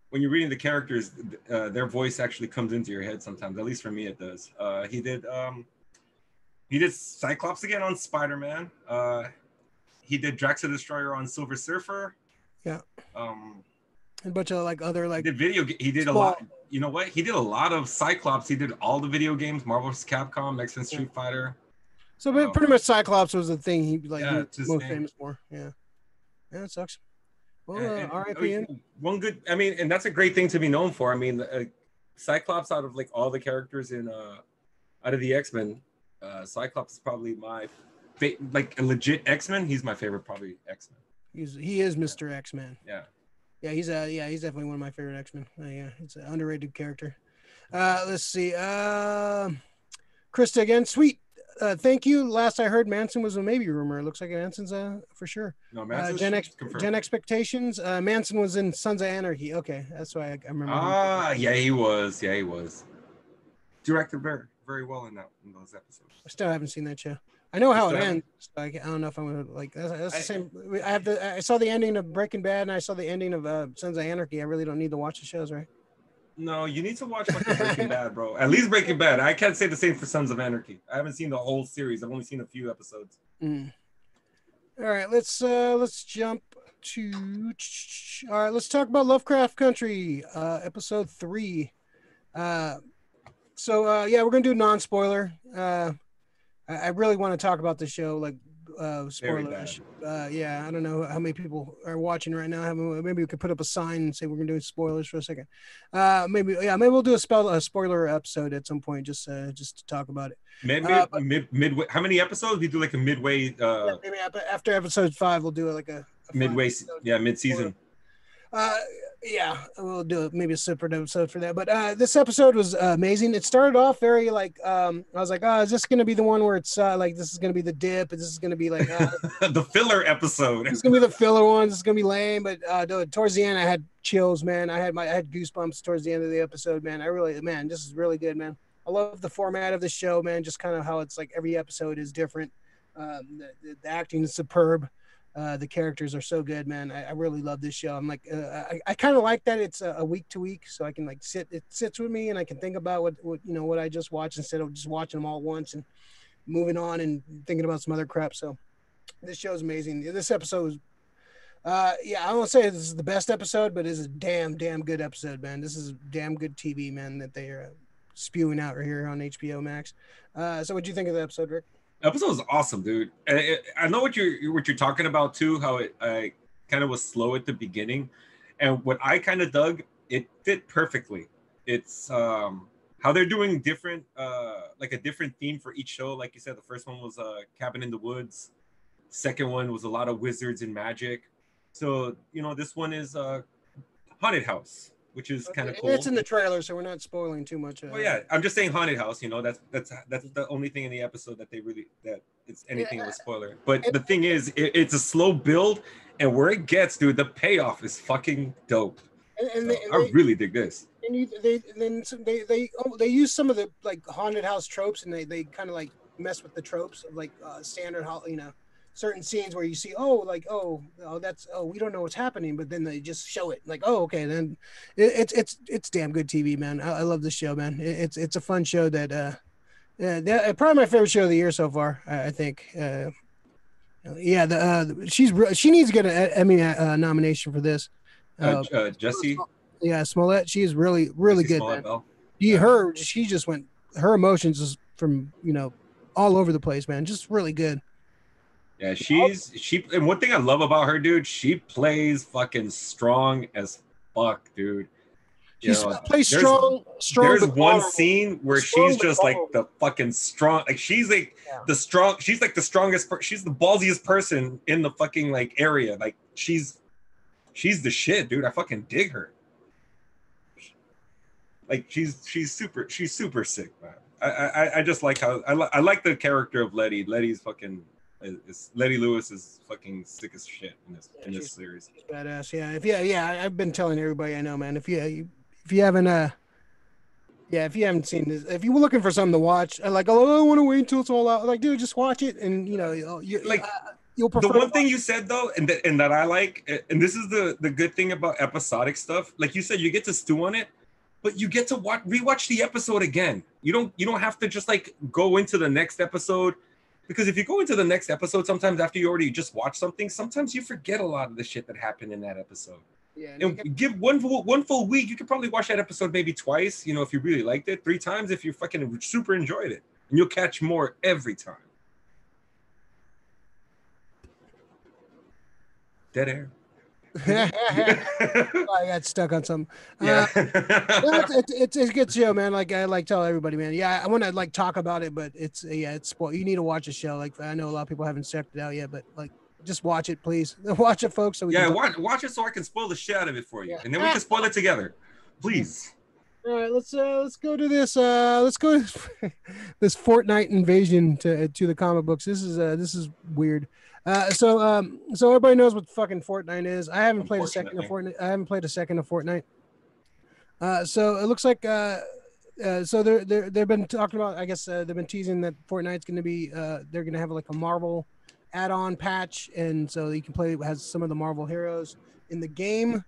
when you're reading the characters, their voice actually comes into your head sometimes. At least for me, it does. He did Cyclops again on Spider-Man. He did Drax the Destroyer on Silver Surfer. Yeah. A bunch of like other like. He did a lot. You know what? He did a lot of Cyclops. He did all the video games, Marvel vs. Capcom, X-Men Street Fighter. So pretty much Cyclops was the thing he like he was most famous for. Yeah. Yeah, it sucks. Well, R.I.P. One good. I mean, and that's a great thing to be known for. I mean, Cyclops out of like all the characters in out of the X-Men, Cyclops is probably my like a legit X-Men. He's my favorite, probably X-Men. He is Mr. X-Men. Yeah. Yeah, he's definitely one of my favorite X-Men. Yeah, it's an underrated character. Let's see. Krista again, sweet. Thank you. Last I heard, Manson was a maybe rumor. It looks like Manson's for sure. No, Manson's Gen Expectations. Manson was in Sons of Anarchy. Okay, that's why I remember. Yeah, he was. Yeah, he was. Directed very well in those episodes. I still haven't seen that show. I know how it ends. So I don't know if I'm gonna like. That's the same. I saw the ending of Breaking Bad and I saw the ending of Sons of Anarchy. I really don't need to watch the shows, right? No, you need to watch Breaking Bad, bro. At least Breaking Bad. I can't say the same for Sons of Anarchy. I haven't seen the whole series. I've only seen a few episodes. All right, let's jump to. All right, let's talk about Lovecraft Country, episode 3. So yeah, we're gonna do non-spoiler. I really want to talk about the show, like spoilers. Yeah, I don't know how many people are watching right now. Maybe we could put up a sign and say we're gonna do spoilers for a second. Maybe we'll do a spoiler episode at some point, just to talk about it. Midway. How many episodes? We do like a midway. Maybe after episode 5, we'll do like a midway. Yeah, mid-season. Yeah, we'll do maybe a separate episode for that. But this episode was amazing. It started off very like I was like, is this going to be the one where it's like this is going to be the dip, and this is going to be like the filler episode. It's going to be the filler one. It's going to be lame. But towards the end, I had chills, man. I had goosebumps towards the end of the episode, man. This is really good, man. I love the format of the show, man. Just kind of how it's like every episode is different. The acting is superb. The characters are so good, man. I really love this show. I'm like, I kind of like that it's a week to week, so I can like it sits with me and I can think about what I just watched instead of just watching them all at once and moving on and thinking about some other crap. So this show is amazing. This episode was, I don't want to say this is the best episode, but it's a damn good episode, man. This is damn good TV, man, that they are spewing out right here on HBO Max. So what'd you think of the episode, Rick? Episode was awesome, dude. I know what you're talking about too. How it kind of was slow at the beginning, and what I kind of dug, it fit perfectly. It's how they're doing different, like a different theme for each show. Like you said, the first one was Cabin in the Woods. Second one was a lot of wizards and magic. So this one is haunted house, which is kind of cool. It's in the trailer, so we're not spoiling too much. Oh yeah, I'm just saying haunted house. That's the only thing in the episode that they really that it's anything of a spoiler. But the thing is, it's a slow build, and where it gets, dude, the payoff is fucking dope. I really dig this. And they use some of the like haunted house tropes, and they kind of like mess with the tropes of like standard, certain scenes where you see that's we don't know what's happening, but then they just show it like, oh, okay, then it's damn good TV, man. I love this show, man. It's a fun show that probably my favorite show of the year so far. I think. She needs to get an Emmy nomination for this. Jesse. Yeah, Smollett. She is really good, Smollett, man. She just went. Her emotions is from all over the place, man. Just really good. Yeah, and one thing I love about her, dude, she plays fucking strong as fuck, dude. She plays strong. There's one scene where she's just like the fucking strong, like she's like the strong. She's like the strongest. She's the ballsiest person in the fucking like area. Like she's the shit, dude. I fucking dig her. Like she's super sick, man. I just like how I like the character of Letty. Letty's fucking. Letty Lewis is fucking sick as shit in this series. She's badass. Yeah. I've been telling everybody I know, man. If you haven't seen this, if you were looking for something to watch, I want to wait until it's all out. Like, dude, just watch it, and you'll prefer. The one thing you said though, and that I like, and this is the good thing about episodic stuff. Like you said, you get to stew on it, but you get to rewatch the episode again. You don't have to just like go into the next episode. Because if you go into the next episode, sometimes after you already just watched something, sometimes you forget a lot of the shit that happened in that episode. Yeah, and give one full week, you could probably watch that episode maybe twice, if you really liked it, 3 times if you fucking super enjoyed it. And you'll catch more every time. Dead air. I got stuck on something. Yeah. It's a good show, man. Like I like tell everybody, man. Yeah, I want to like talk about it, but it's spoiled. You need to watch a show. Like I know a lot of people haven't checked it out yet, but like just watch it, please. Watch it, folks. So watch it so I can spoil the shit out of it for you, and then we can spoil it together, please. All right, let's go to this. Let's go to this Fortnite invasion to the comic books. This is weird. So everybody knows what fucking Fortnite is. I haven't played a second of Fortnite. So it looks like so they've been talking about. I guess they've been teasing that Fortnite's going to be. They're going to have like a Marvel add-on patch, and so you can play. It has some of the Marvel heroes in the game.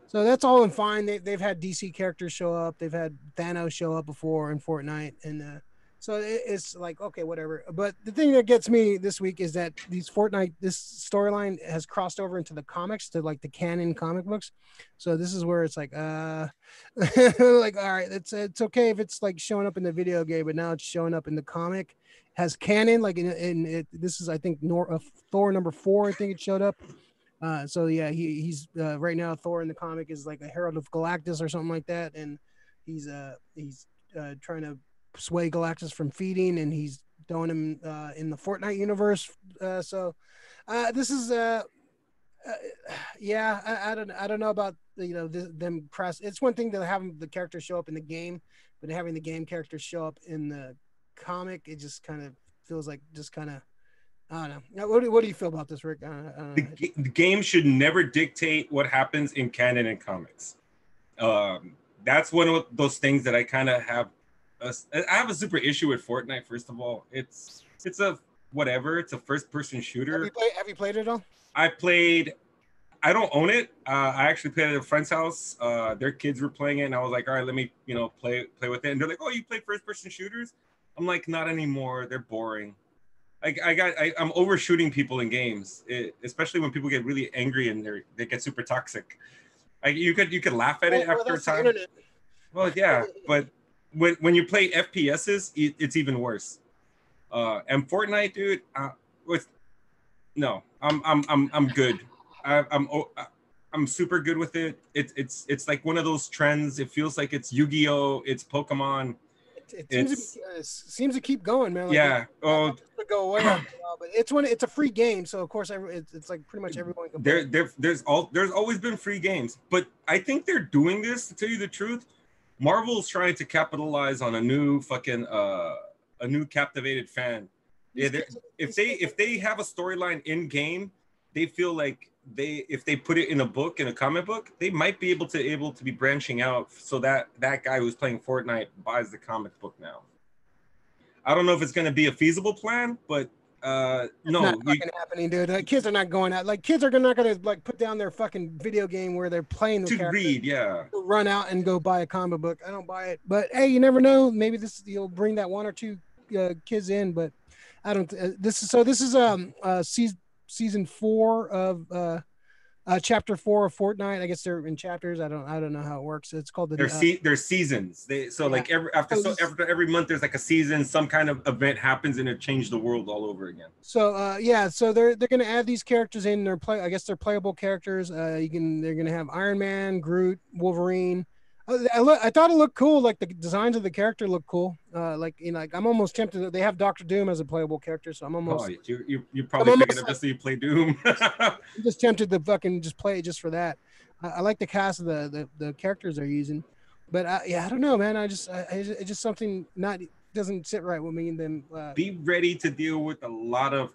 So that's all in fine. They've had DC characters show up. They've had Thanos show up before in Fortnite, and so it's like, okay, whatever. But the thing that gets me this week is that this storyline has crossed over into the comics, to like the canon comic books. So this is where it's like, like, all right, it's okay if it's like showing up in the video game, but now it's showing up in the comic, has canon, like this is, I think, Thor number 4, I think it showed up. So yeah, he's right now Thor in the comic is like a Herald of Galactus or something like that, and he's trying to sway Galactus from feeding, and he's throwing him in the Fortnite universe. So this is I don't know about them press. It's one thing to have the characters show up in the game, but having the game characters show up in the comic, it just kind of feels like I don't know. What do you feel about this, Rick? The game should never dictate what happens in canon and comics. That's one of those things that I kind of have. I have a super issue with Fortnite. First of all, it's a whatever. It's a first-person shooter. Have you played it all? I don't own it. I actually played at a friend's house. Their kids were playing it, and I was like, all right, let me play with it. And they're like, oh, you play first-person shooters? I'm like, not anymore. They're boring. I'm overshooting people in games, especially when people get really angry and they get super toxic. You could laugh at it after a time. Well, yeah, but when you play FPSs, it's even worse. And Fortnite, dude, I'm good. I'm super good with it. It's like one of those trends. It feels like it's Yu-Gi-Oh, it's Pokemon. It seems to keep going, man. Like, yeah. To go away after a while, but it's a free game, so of course it's like pretty much everyone can play. There's always been free games, but I think they're doing this, to tell you the truth. Marvel's trying to capitalize on a new captivated fan. Yeah, if they have a storyline in game, they feel like if they put it in a book, in a comic book, they might be able to be branching out so that guy who's playing Fortnite buys the comic book now. I don't know if it's going to be a feasible plan, but It's not no, fucking happening, dude. Kids are not going out. Like kids are not gonna like put down their fucking video game where they're playing the to character, read, yeah. run out and go buy a comic book. I don't buy it, but hey, you never know. Maybe this you'll bring that one or two kids in, but I don't. This is season 4 of chapter 4 of Fortnite. I guess they're in chapters. I don't know how it works. It's called the There's seasons. yeah. Like every month there's like a season, some kind of event happens and it changed the world all over again. So yeah, so they're gonna add these characters in. I guess they're playable characters. They're gonna have Iron Man, Groot, Wolverine. I thought it looked cool. Like the designs of the character look cool. Like I'm almost tempted. They have Doctor Doom as a playable character, so I'm almost. Oh, you probably picking up just so you play Doom. I'm just tempted to fucking just play it just for that. I like the cast of the characters they're using, but yeah, I don't know, man. It's just something not doesn't sit right with me. And then be ready to deal with a lot of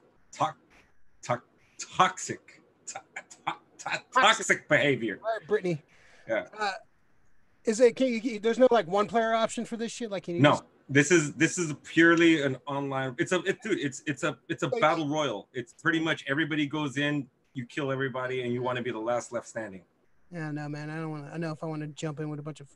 toxic behavior. All right, Brittany. Yeah. There's no like one player option for this shit? Like, can you no. This is purely an online. It's a battle royal. It's pretty much everybody goes in, you kill everybody, and you want to be the last left standing. Yeah, no, man. I don't want to. I know if I want to jump in with a bunch of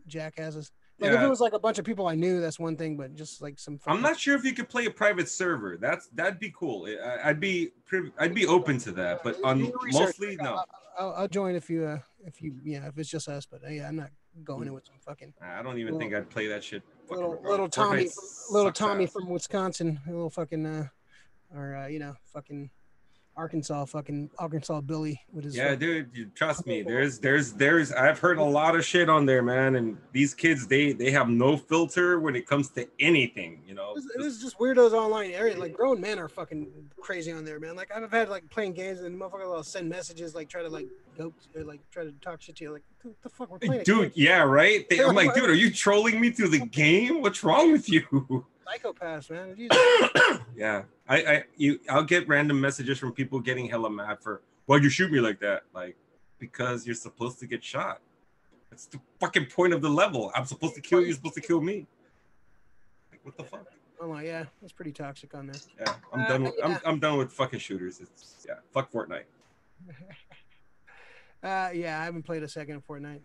jackasses. Like if it was like a bunch of people I knew, that's one thing. But just like some. I'm not sure if you could play a private server. That'd be cool. I'd be open to that. But on mostly no. I'll join if it's just us. But yeah, I'm not going in with some fucking. I don't even think I'd play that shit. Little Tommy from Wisconsin, a little fucking fucking Arkansas Billy with his. Yeah, dude, trust me. There's I've heard a lot of shit on there, man. And these kids, they have no filter when it comes to anything, you know. It's just weirdos online. Like grown men are fucking crazy on there, man. Like I've had like playing games and motherfuckers will send messages like try to like go or like try to talk shit to you. Like what the fuck we're playing. Dude, yeah, right. I'm like, dude, are you trolling me through the game? What's wrong with you? Psychopaths, man. Yeah, I'll get random messages from people getting hella mad for why'd you shoot me like that? Like because you're supposed to get shot. That's the fucking point of the level. I'm supposed to kill you. You're supposed to kill me. Like what the fuck? I'm like, yeah, that's pretty toxic on there. Yeah, I'm done. I'm done with fucking shooters. Fuck Fortnite. Yeah, I haven't played a second of Fortnite.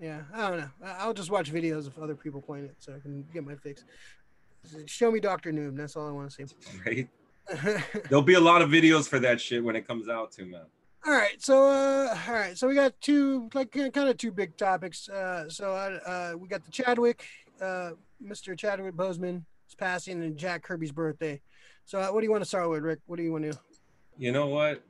Yeah, I don't know. I'll just watch videos of other people playing it so I can get my fix. Show me Dr. Noob. That's all I want to see. Right. There'll be a lot of videos for that shit when it comes out too, man. All right, so we got two kind of two big topics. We got the Chadwick, Mr. Chadwick Boseman is passing, and Jack Kirby's birthday. So what do you want to start with, Rick? What do you want to do? You know what?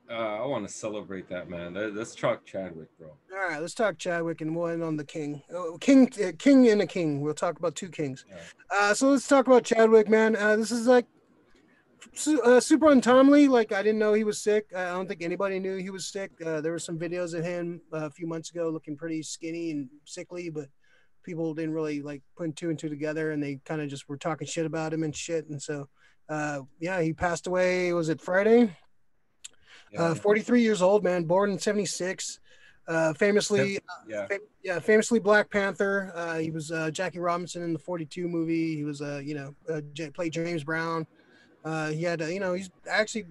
I want to celebrate that, man. Let's talk Chadwick, bro. All right, let's talk Chadwick, and we'll end on the king. King and a king. We'll talk about two kings. Yeah. So let's talk about Chadwick, man. This is like super untimely. Like I didn't know he was sick. I don't think anybody knew he was sick. There were some videos of him a few months ago looking pretty skinny and sickly, but people didn't really like put two and two together, and they kind of just were talking shit about him and shit. And so, he passed away. Was it Friday? 43 years old, man, born in 76. Famously Black Panther. He was Jackie Robinson in the 42 movie. He was played James Brown. He had he's actually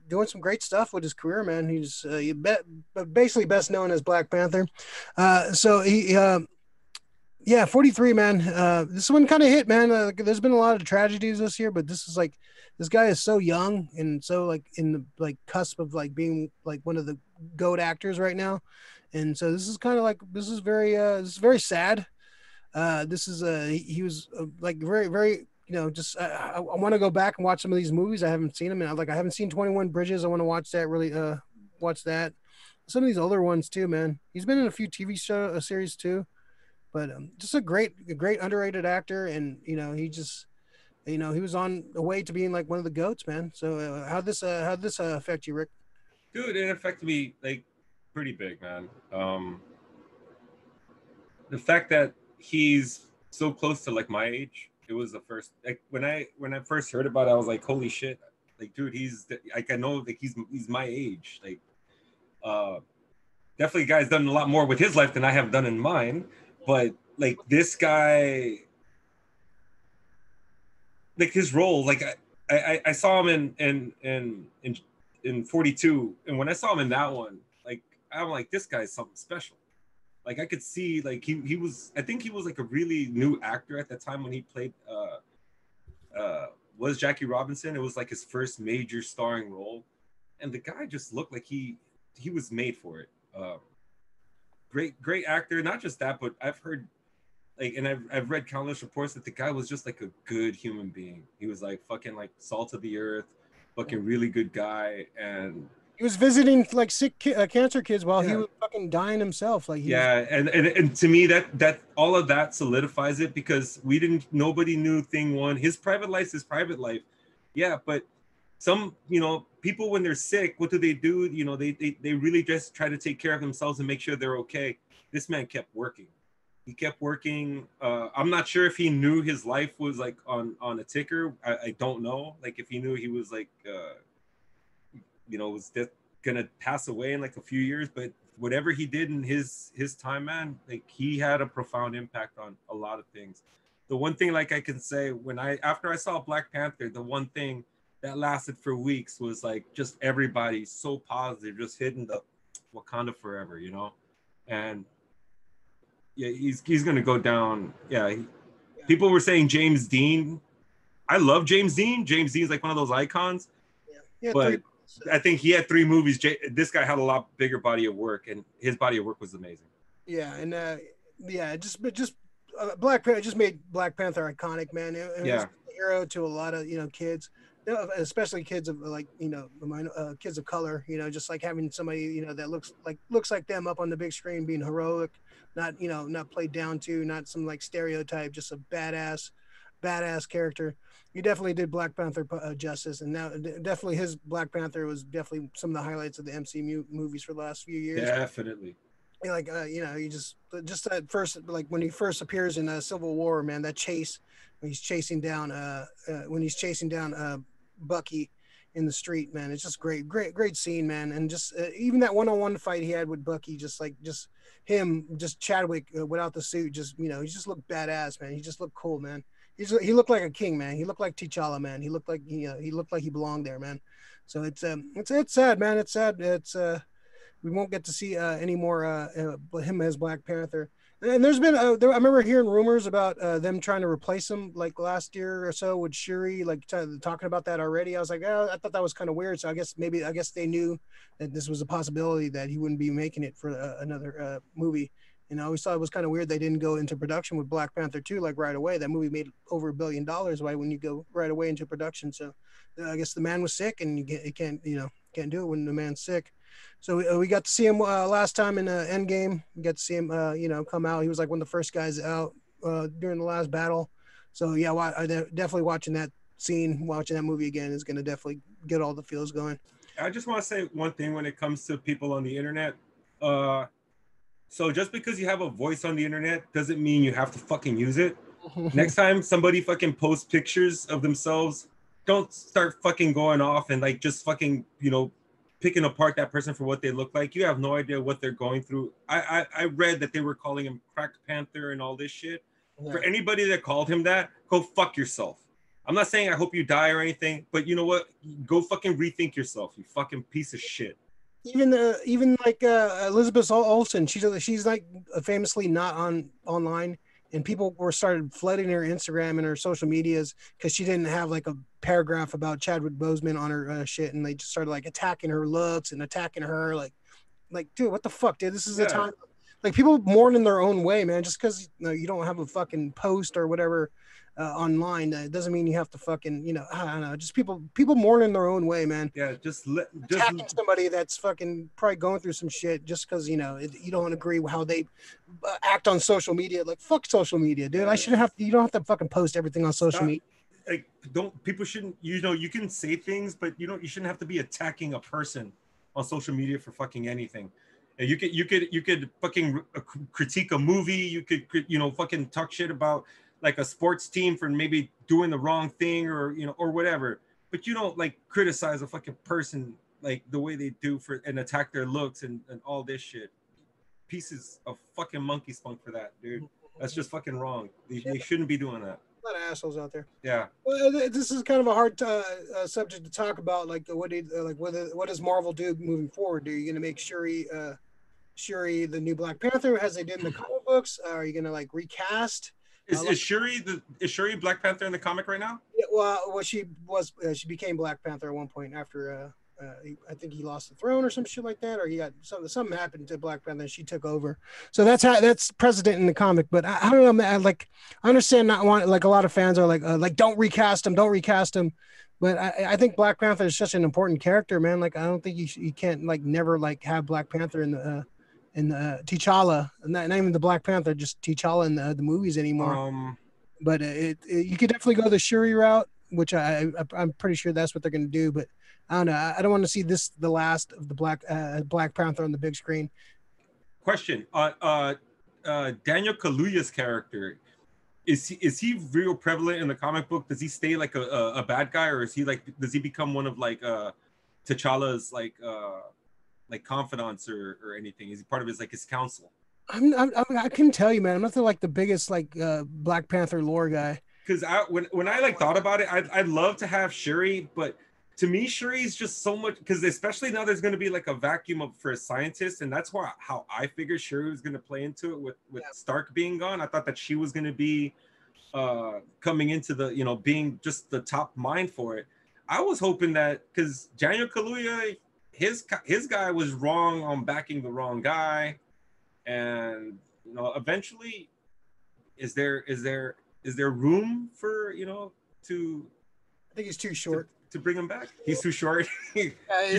doing some great stuff with his career, man. He's basically best known as Black Panther. 43, man. This one kind of hit, man. There's been a lot of tragedies this year, but this guy is so young and so like in the like cusp of like being like one of the GOAT actors right now. And so this is kind of like this is very sad. He was like very, very, just I want to go back and watch some of these movies. I haven't seen them, and I haven't seen 21 Bridges. I want to watch that. Really, watch that. Some of these older ones too, man. He's been in a few TV series too, but just a great underrated actor. And he just, he was on the way to being like one of the GOATs, man. So how'd this affect you, Rick? Dude, it affected me like pretty big, man. The fact that he's so close to like my age. it was the first, like when I first heard about it, I was like, holy shit, like dude, he's like, I know like he's my age, like uh definitely guy's done a lot more with his life than I have done in mine, but like this guy, like his role, like I saw him in 42, and when I saw him in that one, like I'm like, this guy's something special. Like I could see, like he was, I think he was like a really new actor at the time when he played was Jackie Robinson. It was like his first major starring role, and the guy just looked like he was made for it. Great actor. Not just that, but I've heard like, and I've read countless reports that the guy was just like a good human being. He was like fucking like salt of the earth, fucking really good guy, and He was visiting like sick cancer kids while he yeah, was fucking dying himself. Like he was. yeah, and to me that all of that solidifies it, because nobody knew thing one. His private life is private life, yeah, but some, people when they're sick, what do? They really just try to take care of themselves and make sure they're okay. This man kept working. He kept working. I'm not sure if he knew his life was like on a ticker. I don't know. Like if he knew he was like was gonna pass away in like a few years, but whatever he did in his time, man, like he had a profound impact on a lot of things. The one thing, like I can say, after I saw Black Panther, the one thing that lasted for weeks was like just everybody so positive, just hitting the Wakanda forever, and yeah, he's gonna go down. Yeah, people were saying James Dean. I love James Dean. James Dean's like one of those icons, Yeah, he had three. but I think he had 3 movies. This guy had a lot bigger body of work, and his body of work was amazing. Yeah, and yeah, just Black Panther just made Black Panther iconic, man. It was Yeah, a hero to a lot of kids, especially kids of like kids of color. Just like having somebody that looks like them up on the big screen, being heroic, not not played down to, not some like stereotype, just a badass character. You definitely did Black Panther justice, and now definitely his Black Panther was definitely some of the highlights of the MCU movies for the last few years. definitely. Like you just at first, like when he first appears in Civil War, man, that chase when he's chasing down Bucky in the street, man, it's just great scene, man. And just even that one-on-one fight he had with Bucky, just him, just Chadwick without the suit, just he just looked badass, man. He just looked cool, man. He looked like a king, man. He looked like T'Challa, man. He looked like he looked like he belonged there, man. So it's sad, man. It's sad. We won't get to see any more him as Black Panther. And there's been I remember hearing rumors about them trying to replace him like last year or so with Shuri, like talking about that already. I was like, oh, I thought that was kind of weird. So I guess they knew that this was a possibility that he wouldn't be making it for another movie. And I always thought it was kind of weird they didn't go into production with Black Panther 2 like right away. That movie made over $1 billion. Why wouldn't you go right away into production? So I guess the man was sick, and you can't do it when the man's sick. So we got to see him last time in Endgame. We got to see him, come out. He was like one of the first guys out during the last battle. So yeah, definitely watching that movie again is going to definitely get all the feels going. I just want to say one thing when it comes to people on the internet. So just because you have a voice on the internet doesn't mean you have to fucking use it. Next time somebody fucking posts pictures of themselves, don't start fucking going off and like just fucking, picking apart that person for what they look like. You have no idea what they're going through. I read that they were calling him Crack Panther and all this shit. Yeah. For anybody that called him that, go fuck yourself. I'm not saying I hope you die or anything, but you know what? Go fucking rethink yourself, you fucking piece of shit. Even like Elizabeth Olsen, she's like famously not online, and people were started flooding her Instagram and her social medias because she didn't have like a paragraph about Chadwick Boseman on her shit, and they just started like attacking her looks and attacking her like dude, what the fuck, dude? This is the time. Like people mourn in their own way, man. Just because you don't have a fucking post or whatever online, it doesn't mean you have to fucking I don't know. Just people mourn in their own way, man. Yeah, just attacking somebody that's fucking probably going through some shit just because you don't agree with how they act on social media. Like fuck social media, dude. You don't have to fucking post everything on social media. Like people shouldn't, you can say things, but you shouldn't have to be attacking a person on social media for fucking anything. You could fucking critique a movie. You could fucking talk shit about like a sports team for maybe doing the wrong thing or or whatever, but you don't like criticize a fucking person like the way they do for and attack their looks and all this shit. Pieces of fucking monkey spunk for that, dude. That's just fucking wrong. You shouldn't be doing that. A lot of assholes out there. Yeah. Well, this is kind of a hard subject to talk about. Like, what does Marvel do moving forward? Are you going to make Shuri the new Black Panther as they did in the comic books? Are you going to like recast? Is Shuri Black Panther in the comic right now? Yeah, well, she became Black Panther at one point after I think he lost the throne or some shit like that, or he got something happened to Black Panther and she took over. So that's precedent in the comic. But I don't know, man. Like I understand not want like a lot of fans are like don't recast him. But I think Black Panther is such an important character, man. Like I don't think you can't like never like have Black Panther in the T'Challa, not even the Black Panther, just T'Challa in the movies anymore. But you could definitely go the Shuri route, which I'm pretty sure that's what they're going to do. But I don't know. I don't want to see the last of the Black Panther on the big screen. Question: Daniel Kaluuya's character, is he real prevalent in the comic book? Does he stay like a bad guy, or is he like does he become one of like T'Challa's like confidants or anything? Is he part of his council? I couldn't tell you, man. I'm not like the biggest like Black Panther lore guy. Because when I like thought about it, I'd love to have Shuri, but to me, Shuri is just so much, because especially now there's going to be like a vacuum for a scientist, and that's how I figured Shuri was going to play into it with Stark being gone. I thought that she was going to be coming into the being just the top mind for it. I was hoping that because Daniel Kaluuya, his guy was wrong on backing the wrong guy, and eventually, is there room for to? I think he's too short to bring him back. He's too short. You're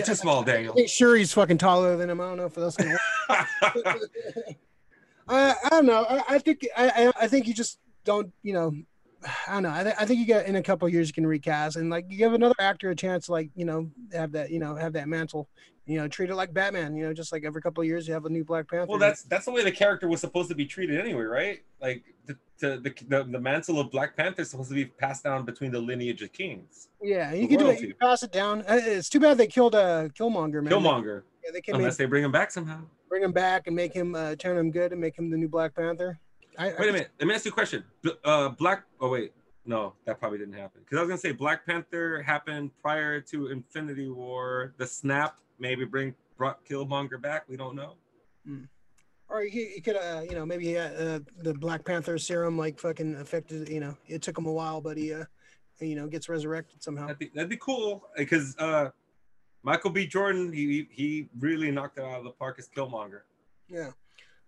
too small, Daniel. Sure, he's fucking taller than him. I don't know if that's gonna work. I don't know. I think you just don't. I don't know. I think you get in a couple of years you can recast and like you give another actor a chance to like have that mantle. Treat it like Batman. Just like every couple of years you have a new Black Panther. Well, that's the way the character was supposed to be treated anyway, right? Like the mantle of Black Panther is supposed to be passed down between the lineage of kings. Yeah, you can do it. You can pass it down. It's too bad they killed Killmonger, man. Killmonger. Yeah, unless they bring him back somehow. Bring him back and make him turn him good and make him the new Black Panther. Wait a minute. Let me ask you a question. Oh wait, no, that probably didn't happen. Because I was gonna say Black Panther happened prior to Infinity War. The snap maybe brought Killmonger back. We don't know. Or he could, maybe the Black Panther serum like fucking affected. It took him a while, but he, gets resurrected somehow. That'd be cool because Michael B. Jordan, he really knocked it out of the park as Killmonger. Yeah.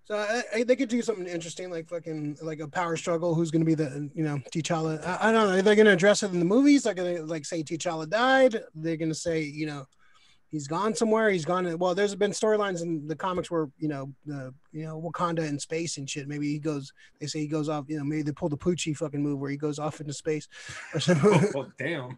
So they could do something interesting, like fucking like a power struggle. Who's going to be the T'Challa? I don't know. Are they going to address it in the movies? They're going to like say T'Challa died. They're going to say he's gone somewhere. He's gone. Well, there's been storylines in the comics where Wakanda in space and shit. Maybe he goes. They say he goes off. Maybe they pull the Poochie fucking move where he goes off into space. Or something. Oh damn.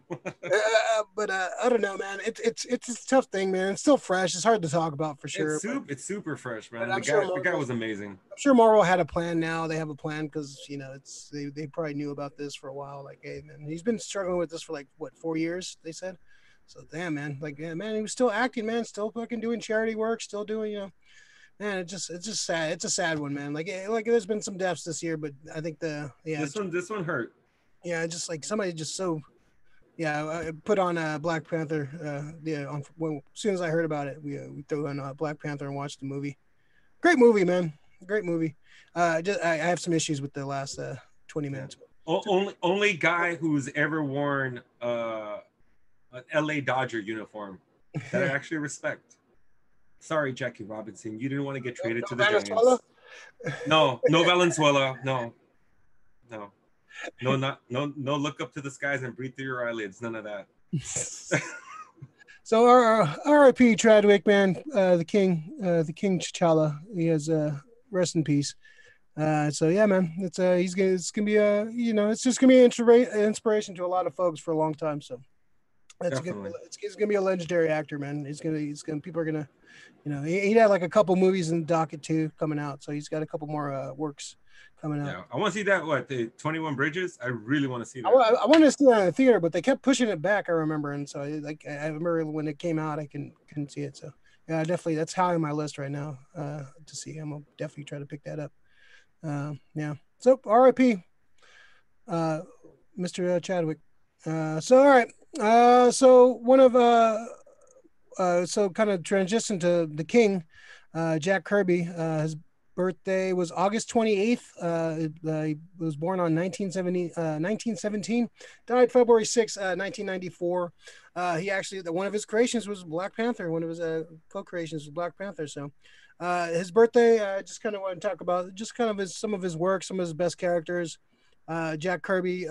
But I don't know, man. It's a tough thing, man. It's still fresh. It's hard to talk about for sure. It's super fresh, man. The guy was amazing. I'm sure Marvel had a plan. Now they have a plan because they probably knew about this for a while. Like, hey, man, he's been struggling with this for like 4 years. They said. So damn, man, like, yeah, man, he was still acting, man, still fucking doing charity work, still doing, man, it's just sad. It's a sad one, man. Like there's been some deaths this year, but I think this one hurt. Yeah, just like somebody just I put on Black Panther. As soon as I heard about it, we threw on Black Panther and watched the movie. Great movie, man. Great movie. I have some issues with the last 20 minutes. Only guy who's ever worn an LA Dodger uniform that I actually respect. Sorry, Jackie Robinson, you didn't want to get traded to the Giants. No Valenzuela. No, look up to the skies and breathe through your eyelids. None of that. So our R.I.P. Chadwick, man, the King T'Challa. He has rest in peace. So yeah, man, it's gonna be it's just gonna be an inspiration to a lot of folks for a long time. So. It's gonna be a legendary actor, man. People are gonna, he had like a couple movies in the docket too coming out, so he's got a couple more works coming out. Yeah, I want to see that. What, the 21 Bridges? I really want to see that. I wanted to see that in the theater, but they kept pushing it back. I remember, and so I remember when it came out, I couldn't see it. So yeah, definitely that's high on my list right now to see. I'm gonna definitely try to pick that up. Yeah. So R.I.P. Mr. Chadwick. So all right. So one of so kind of transition to the King, Jack Kirby. His birthday was August 28th. He was born on 1917, died February 6th, 1994. He actually, one of his creations was Black Panther. One of his co-creations was Black Panther. So his birthday, I just kind of want to talk about just kind of some of his work, some of his best characters. Jack Kirby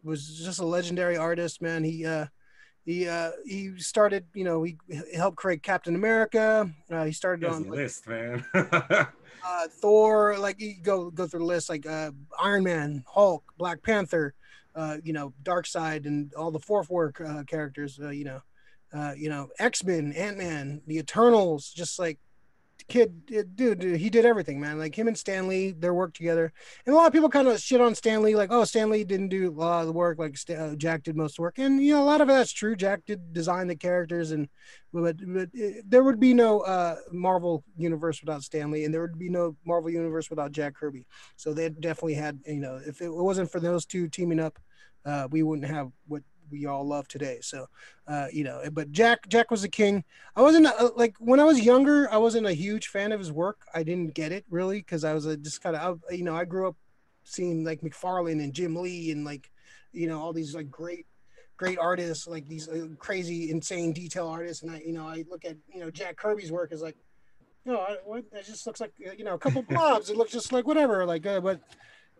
was just a legendary artist, man. He started, he helped create Captain America. He started There's on a list, man. Thor, like you go through the list, like Iron Man, Hulk, Black Panther, Dark Side, and all the fourth work characters. X-Men, Ant-Man, the Eternals, just like dude, he did everything, man. Like him and Stanley, their work together. And a lot of people kind of shit on Stanley, like, oh, Stanley didn't do a lot of the work, like Jack did most of the work. And a lot of that's true. Jack did design the characters, but there would be no Marvel universe without Stanley, and there would be no Marvel universe without Jack Kirby. So they definitely had, if it wasn't for those two teaming up, we wouldn't have what we all love today. So, but Jack was the king. I wasn't like when I was younger, I wasn't a huge fan of his work. I didn't get it really because I was just kind of, I grew up seeing like McFarlane and Jim Lee and like, all these like great artists, like these crazy, insane detail artists. And I look at, Jack Kirby's work as like, it just looks like, a couple blobs. It looks just like whatever, like, but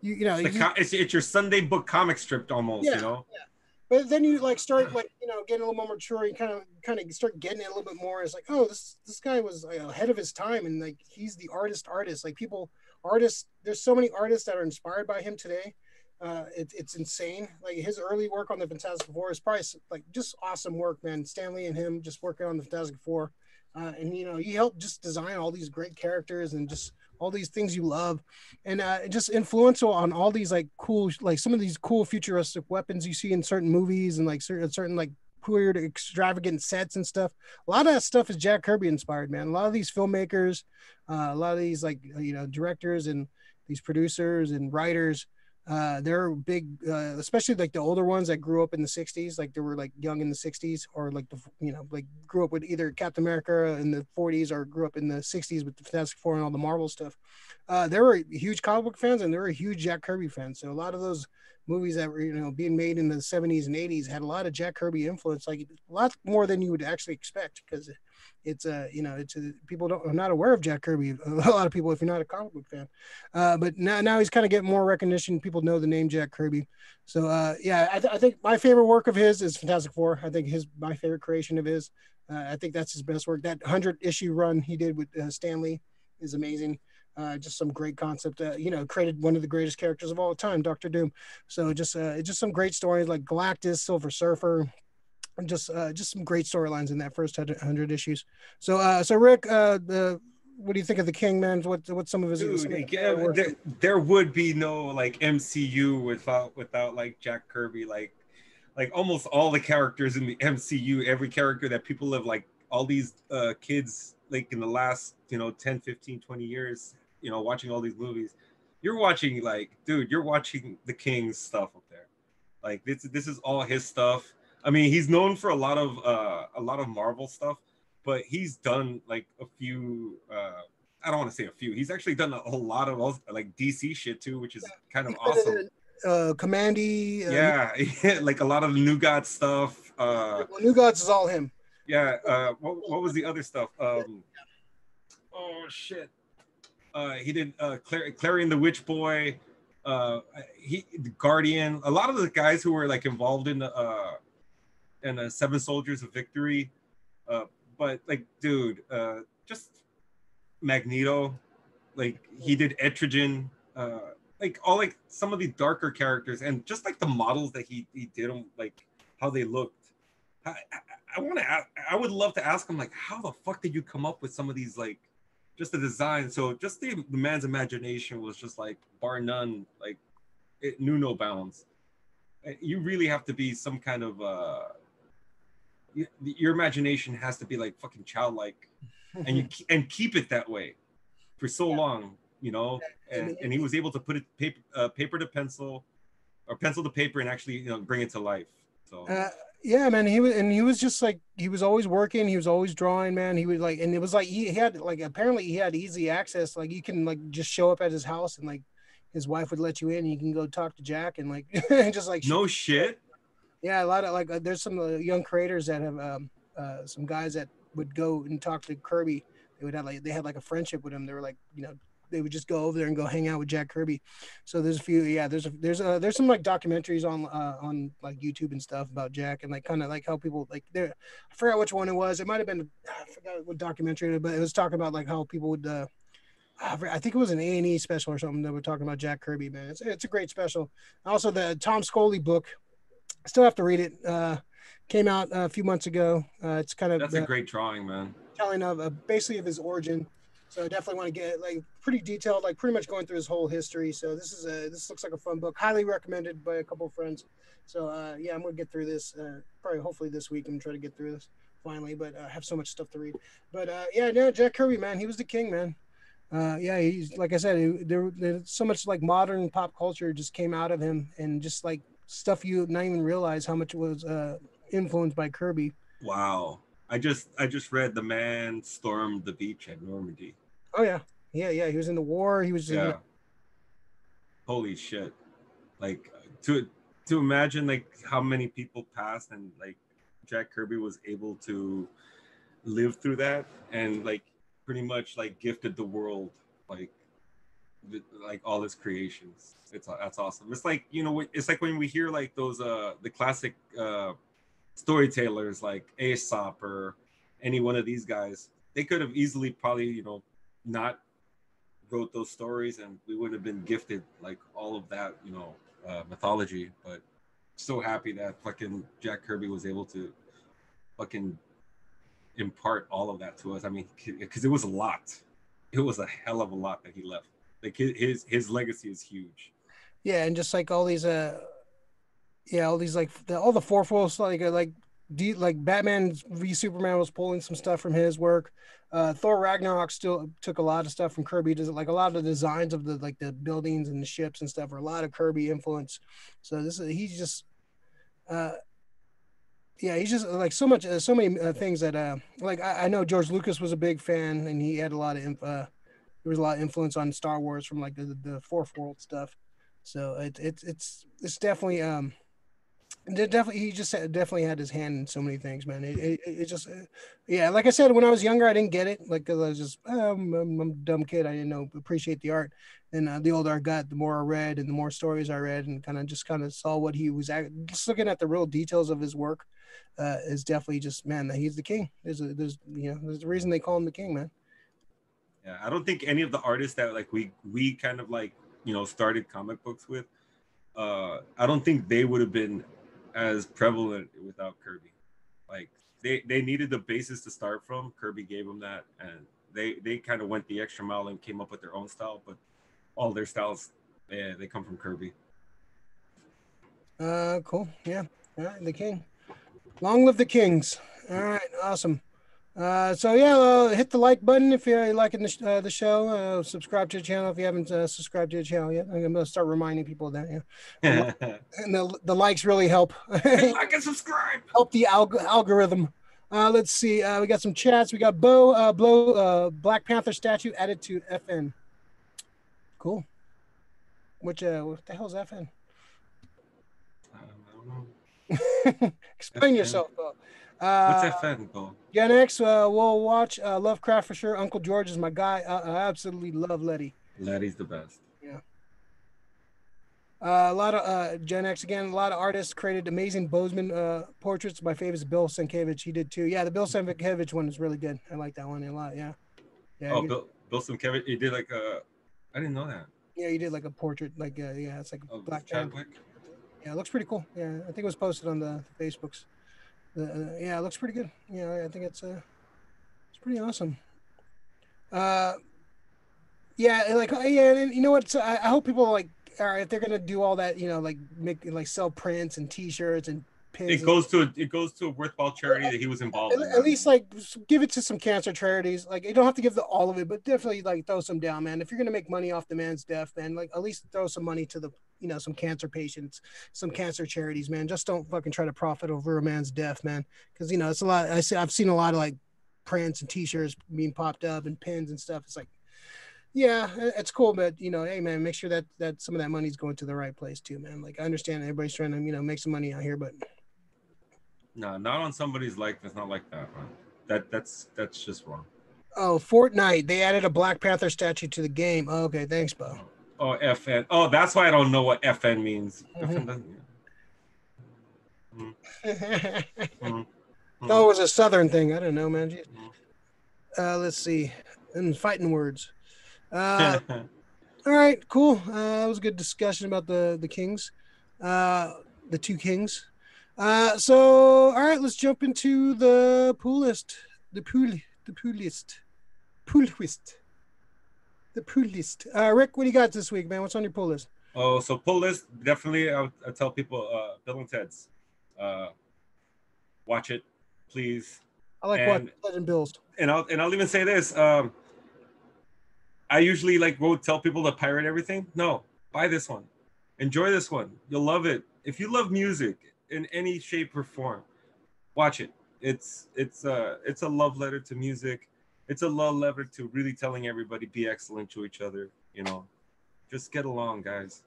it's your Sunday book comic strip almost, Yeah. But then you like start like getting a little more mature. You kind of start getting it a little bit more. It's like, oh, this guy was ahead of his time, and like he's the artist. Like artists. There's so many artists that are inspired by him today. It's insane. Like his early work on the Fantastic Four is probably like just awesome work, man. Stanley and him just working on the Fantastic Four, and he helped just design all these great characters and just all these things you love, and just influential on all these like cool, like some of these cool futuristic weapons you see in certain movies and like certain like weird extravagant sets and stuff. A lot of that stuff is Jack Kirby inspired, man. A lot of these filmmakers, a lot of these like directors and these producers and writers, they're big, especially like the older ones that grew up in the 60s, like they were like young in the 60s or like like grew up with either Captain America in the 40s or grew up in the 60s with the Fantastic Four and all the Marvel stuff. They were huge comic book fans and they were huge Jack Kirby fans. So a lot of those movies that were being made in the 70s and 80s had a lot of Jack Kirby influence, like a lot more than you would actually expect, because it's people are not aware of Jack Kirby. A lot of people, if you're not a comic book fan, but now he's kind of getting more recognition. People know the name Jack Kirby. So I think my favorite work of his is Fantastic Four. I think my favorite creation of his. I think that's his best work. That 100-issue run he did with Stanley is amazing. Just some great concept. Created one of the greatest characters of all time, Doctor Doom. So just some great stories like Galactus, Silver Surfer. Just some great storylines in that first 100 issues. So Rick, what do you think of the King, man? What's some of his? Dude, there would be no like MCU without like Jack Kirby. Like almost all the characters in the MCU, every character that people have like all these kids like in the last 10, 15, 20 years, watching all these movies. You're watching you're watching the King's stuff up there. Like this is all his stuff. I mean, he's known for a lot of Marvel stuff, but he's done like a few. I don't want to say a few. He's actually done a lot of like DC shit too, which is kind of awesome. Commandy. Yeah, like a lot of the New Gods stuff. New Gods is all him. Yeah. What was the other stuff? Oh shit. He did Clarion the Witch Boy. The Guardian. A lot of the guys who were like involved in the Seven Soldiers of Victory. But like, dude, just Magneto. Like he did Etrigan. Like all like some of the darker characters and just like the models that he did them, like how they looked. I would love to ask him like, how the fuck did you come up with some of these like just the design. So just the man's imagination was just like bar none. Like it knew no bounds. You really have to be some kind of your imagination has to be like fucking childlike, and and keep it that way for so Yeah. long, you know. I mean, And he was able to put it paper to pencil or pencil to paper and actually bring it to life. So Uh, yeah, man. He was just like he was always working. He was always drawing, man. He was like, and it was like he had like apparently he had easy access. Like you can like just show up at his house and like his wife would let you in. And you can go talk to Jack and like just like no shit. yeah, a lot of like there's some young creators that have some guys that would go and talk to Kirby. They would have like they had like a friendship with him. They were like they would just go over there and go hang out with Jack Kirby. So there's a few yeah there's some like documentaries on like YouTube and stuff about Jack and like kind of like how people like there I forgot which one it was. It might have been I forgot what documentary, but it was talking about like how people would. I think it was an A&E special or something that we're talking about Jack Kirby, man. It's a great special. Also, the Tom Scully book I still have to read it. Came out a few months ago. It's kind of That's a great drawing, man. telling of basically of his origin. So I definitely want to get like pretty detailed, like pretty much going through his whole history. So this looks like a fun book, highly recommended by a couple of friends. So yeah, I'm gonna get through this probably hopefully this week. I'm gonna try to get through this finally, but I have so much stuff to read. But yeah, no, Jack Kirby, man, he was the king, man. Yeah, he's like I said, there's so much like modern pop culture just came out of him, and just like stuff you not even realize how much was influenced by Kirby. Wow. I just read the man stormed the beach at Normandy. Oh yeah, yeah. He was in the war. He was, Yeah. Holy shit. Like to to imagine like how many people passed and like Jack Kirby was able to live through that and like pretty much like gifted the world like like all his creations. It's that's awesome. It's like it's like when we hear like those the classic storytellers like Aesop or any one of these guys. They could have easily probably not wrote those stories and we would have been gifted like all of that mythology. But so happy that fucking Jack Kirby was able to fucking impart all of that to us. I mean, because it was a lot. It was a hell of a lot that he left. Like his legacy is huge. yeah, and just like all these yeah, all these like all the fourfolds like Batman v Superman was pulling some stuff from his work. Thor Ragnarok still took a lot of stuff from Kirby. Does like a lot of the designs of the like the buildings and the ships and stuff are a lot of Kirby influence. So this is he's just uh yeah, he's just like so much so many things that like I know George Lucas was a big fan and he had a lot of there was a lot of influence on Star Wars from like the fourth world stuff. So it's definitely definitely he just definitely had his hand in so many things, man. It just yeah, like I said, when I was younger, I didn't get it, like because I was just I'm a dumb kid. I didn't know appreciate the art. And the older I got, the more I read and the more stories I read, and kind of saw what he was just looking at the real details of his work. Is definitely just man that he's the king. There's there's a reason they call him the king, man. Yeah, I don't think any of the artists that like we kind of like started comic books with, I don't think they would have been as prevalent without Kirby. Like they needed the basis to start from. Kirby gave them that, and they kind of went the extra mile and came up with their own style. But all their styles, yeah, they come from Kirby. Cool. Yeah. All right, the king. Long live the kings. All right, awesome. So yeah, hit the like button if you're liking the show. Subscribe to the channel if you haven't subscribed to the channel yet. I'm gonna start reminding people of that. Yeah, the and the likes really help Hit like and subscribe. help the algorithm. Let's see. We got some chats. We got Black Panther statue added to FN. Cool. Which what the hell's FN? I don't know. Explain FN. yourself, though. What's Uh, FN called? Gen X, we'll watch Lovecraft for sure. Uncle George is my guy. I absolutely love Letty. Laddie's the best. Yeah. A lot of Gen X again. A lot of artists created amazing Boseman portraits. My favorite is Bill Sienkiewicz. He did too. Yeah, the Bill Sienkiewicz one is really good. I like that one a lot. Yeah, yeah, Oh, Bill Kevin. He did like a. I didn't know that. yeah. He did like a portrait. Like yeah, it's like a Of Black Panther. Chadwick. Yeah, it looks pretty cool. Yeah, I think it was posted on the Facebooks. Yeah, it looks pretty good. Yeah, I think it's pretty awesome. Uh, yeah, like yeah, and you know what? So I hope people like, all right, if they're gonna do all that, like make like sell prints and T-shirts and pins. It goes to a worthwhile charity that he was involved in. At least like give it to some cancer charities. Like you don't have to give all of it, but definitely like throw some down, man. If you're gonna make money off the man's death, man, like at least throw some money to the some cancer patients, some cancer charities, man. Just don't fucking try to profit over a man's death, man. Because it's a lot. I've seen a lot of like prints and T-shirts being popped up and pins and stuff. It's like, yeah, it's cool, but hey, man, make sure that some of that money's going to the right place too, man. Like I understand everybody's trying to make some money out here, but No, not on somebody's life. It's not like that, man. That's just wrong. oh, Fortnite. They added a Black Panther statue to the game. Oh, okay, thanks, Bo. Oh, FN. Oh, that's why I don't know what FN means. FN Mhm. doesn't. Mm, That mm, mm, was a Southern thing. I don't know, man. Jeez. mm. Let's see. And fighting words. Uh, all right, cool. That was a good discussion about the Kings, uh, the two Kings. So all right, let's jump into the pool list. The pool list, pool list, the pool list. Rick, what do you got this week, man? What's on your pool list? Oh, so pull list definitely. I'll tell people. Bill and Ted's. Uh, watch it, please. I like watching And Legend Bills. I'll even say this. I usually like go tell people to pirate everything. No, buy this one. Enjoy this one. You'll love it. If you love music in any shape or form, watch it. It's a love letter to music. It's a love letter to really telling everybody be excellent to each other. Just get along, guys.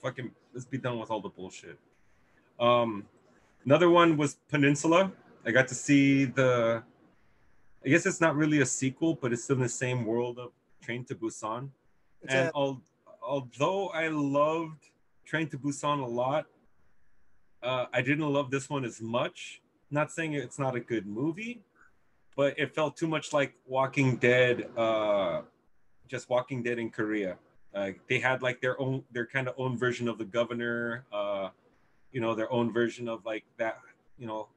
Let's be done with all the bullshit. Um, Another one was Peninsula. I got to see the. I guess it's not really a sequel, but it's still in the same world of Train to Busan. It's And a although I loved Train to Busan a lot, I didn't love this one as much. Not saying it's not a good movie, but it felt too much like Walking Dead, just Walking Dead in Korea. They had like their kind of own version of the governor, their own version of like that,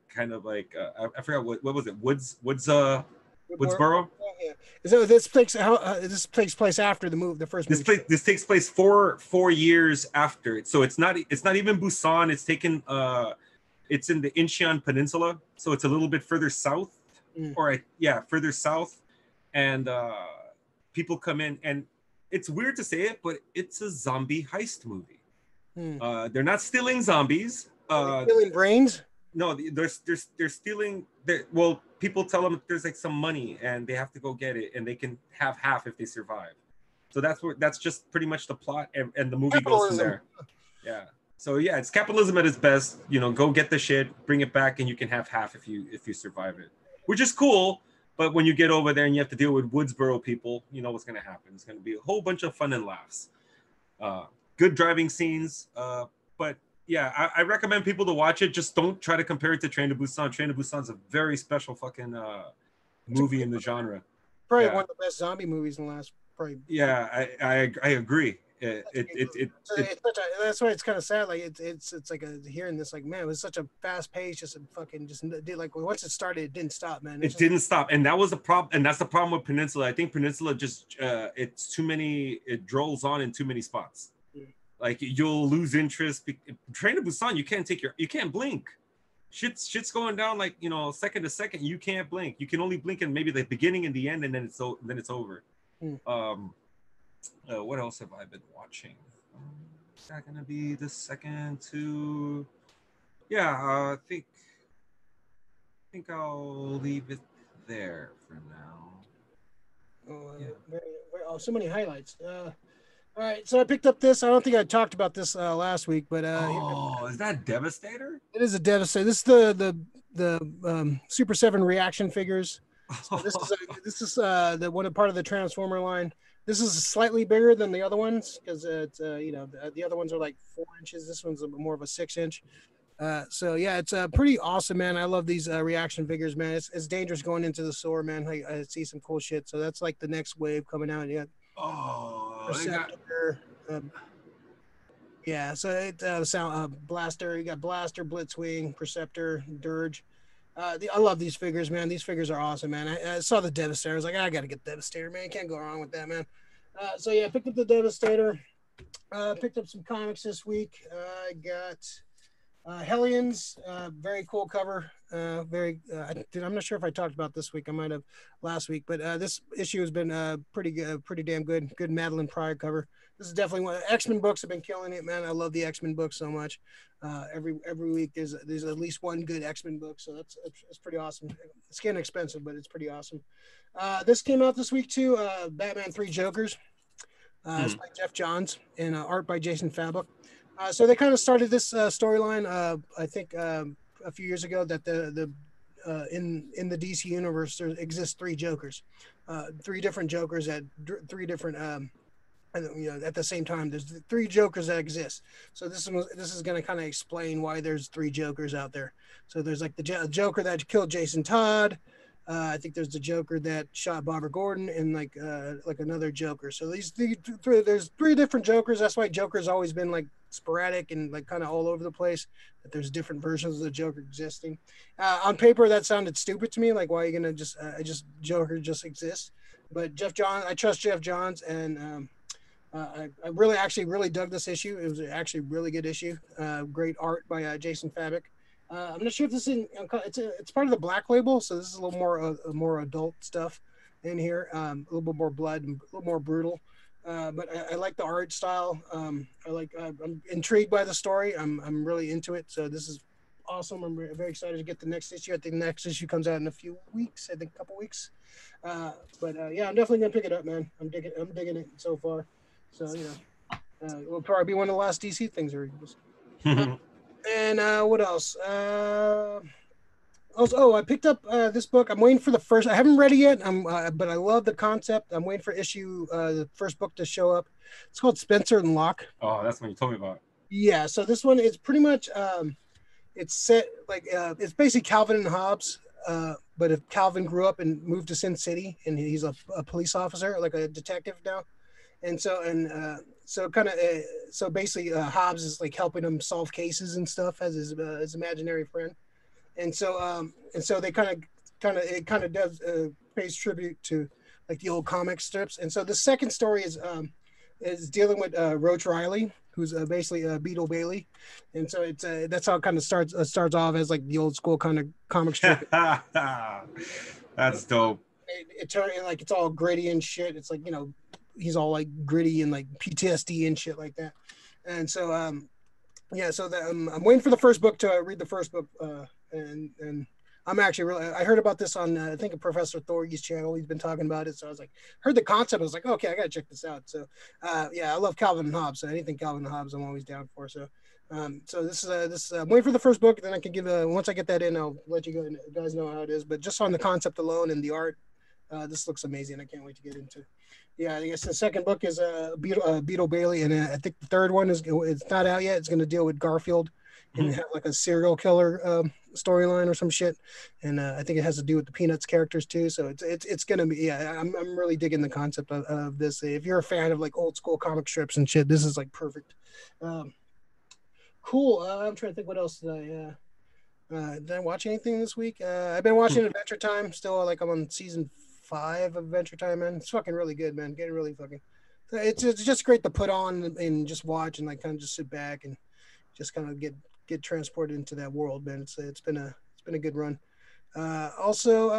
kind of like I forgot what was it, Woodward. Woodsboro. Yeah. So this takes place after the first movie. This takes place four years after it, so it's not even Busan. It's in the Incheon Peninsula, so it's a little bit further south, Mm. further south, and people come in, and it's weird to say it, but it's a zombie heist movie. Mm. They're not stealing zombies. Are they stealing brains? No, they're stealing. Well, people tell them there's like some money, and they have to go get it, and they can have half if they survive. So that's just pretty much the plot, and the movie goes from Capitalism. there. Yeah. So yeah, it's capitalism at its best. Go get the shit, bring it back, and you can have half if you survive it, which is cool. But when you get over there and you have to deal with Woodsboro people, you know what's going to happen. It's going to be a whole bunch of fun and laughs. Good driving scenes. But yeah, I recommend people to watch it. Just don't try to compare it to Train to Busan. Train to Busan's a very special fucking movie in the genre. Probably Yeah. one of the best zombie movies in the last probably. Yeah, I agree. That's why it's kind of sad. Like it's like hearing this, like, man, it was such a fast pace, just did like once it started, it didn't stop, man. It didn't stop, and that was the problem. And that's the problem with Peninsula. I think Peninsula just it's too many. It drolls on in too many spots. Like you'll lose interest. Train to Busan, you can't blink. Shit's going down like second to second. You can't blink. You can only blink in maybe the beginning and the end, and then it's over. What else have I been watching? Is that gonna be the second to? Yeah, I think I'll leave it there for now. So many highlights. All right, so I picked up this. I don't think I talked about this last week, but is that Devastator? it is a Devastator. This is the Super 7 reaction figures. So this is the one part of the Transformer line. This is slightly bigger than the other ones because it's the other ones are like 4 inches. This one's more of a 6-inch. So yeah, it's pretty awesome, man. I love these reaction figures, man. It's dangerous going into the store, man. I see some cool shit. So that's like the next wave coming out. Yeah. Perceptor. Yeah, so it Blaster. You got Blaster, Blitzwing, Perceptor, Dirge. I love these figures, man. These figures are awesome, man. I saw the Devastator. I was like, I gotta get Devastator, man. Can't go wrong with that, man. So yeah, I picked up the Devastator. Picked up some comics this week. I got Hellions, very cool cover. I'm not sure if I talked about this week. I might have last week, but this issue has been pretty good, pretty damn good. Good Madeline Pryor cover. This is definitely one. X-Men books have been killing it, man. I love the X-Men books so much. Every week there's at least one good X-Men book, so that's pretty awesome. It's getting expensive, but it's pretty awesome. This came out this week too. Batman 3 Jokers. It's by Jeff Johns and art by Jason Fabok. So they kind of started this storyline, I think, a few years ago that the in the DC universe there exists three Jokers, three different Jokers at three different at the same time. There's three Jokers that exist. So this is going to kind of explain why there's three Jokers out there. So there's like the Joker that killed Jason Todd. I think there's the Joker that shot Barbara Gordon and like another Joker. So there's three different Jokers. That's why Joker's always been like sporadic and like kind of all over the place. That there's different versions of the Joker existing. On paper, that sounded stupid to me. Like, why are you gonna just Joker just exists? But I trust Jeff Johns, and I really dug this issue. It was actually a really good issue. Great art by Jason Fabok. I'm not sure if this is it's part of the Black Label, so this is a little more adult stuff in here, a little bit more blood, and a little more brutal. But I like the art style. I'm intrigued by the story. I'm really into it. So this is awesome. I'm very excited to get the next issue. I think the next issue comes out in a few weeks. I think a couple weeks. But yeah, I'm definitely gonna pick it up, man. I'm digging it so far. So it will probably be one of the last DC things I read. And what else? I picked up this book. I'm waiting for the first. I haven't read it yet. But I love the concept. I'm waiting for the first book to show up. It's called Spencer and Locke. Oh, that's what you told me about. Yeah. So this one is pretty much. It's set like it's basically Calvin and Hobbes. But if Calvin grew up and moved to Sin City, and he's a police officer, like a detective now, and so basically Hobbs is like helping him solve cases and stuff as his imaginary friend, and so they kind of does pays tribute to like the old comic strips. And so the second story is dealing with Roach Riley, who's basically Beetle Bailey, and so it's that's how it kind of starts off as like the old school kind of comic strip. That's dope. It turned like it's all gritty and shit. It's like he's all like gritty and like PTSD and shit like that. And so I'm waiting for the first book to read the first book, and I'm actually I heard about this on I think Professor Thorgy's channel. He's been talking about it, so I was like, heard the concept. I was like, okay, I gotta check this out. So I love Calvin and Hobbes. So anything Calvin and Hobbes, I'm always down for. So this is I'm waiting for the first book, then I can give once I get that in, I'll let you guys know how it is. But just on the concept alone and the art, this looks amazing. I can't wait to get into. Yeah, I guess the second book is Beetle Bailey, and I think the third one it's not out yet. It's going to deal with Garfield and have like a serial killer storyline or some shit, and I think it has to do with the Peanuts characters too. So it's going to be I'm really digging the concept of this. If you're a fan of like old school comic strips and shit, this is like perfect. Cool. I'm trying to think what else did I watch anything this week? I've been watching Adventure Time. Still, like I'm on season 5 of Adventure Time, man. It's fucking really good, man. Getting really fucking. It's just great to put on and just watch and like kind of just sit back and just kind of get transported into that world, man. It's been a good run. Also,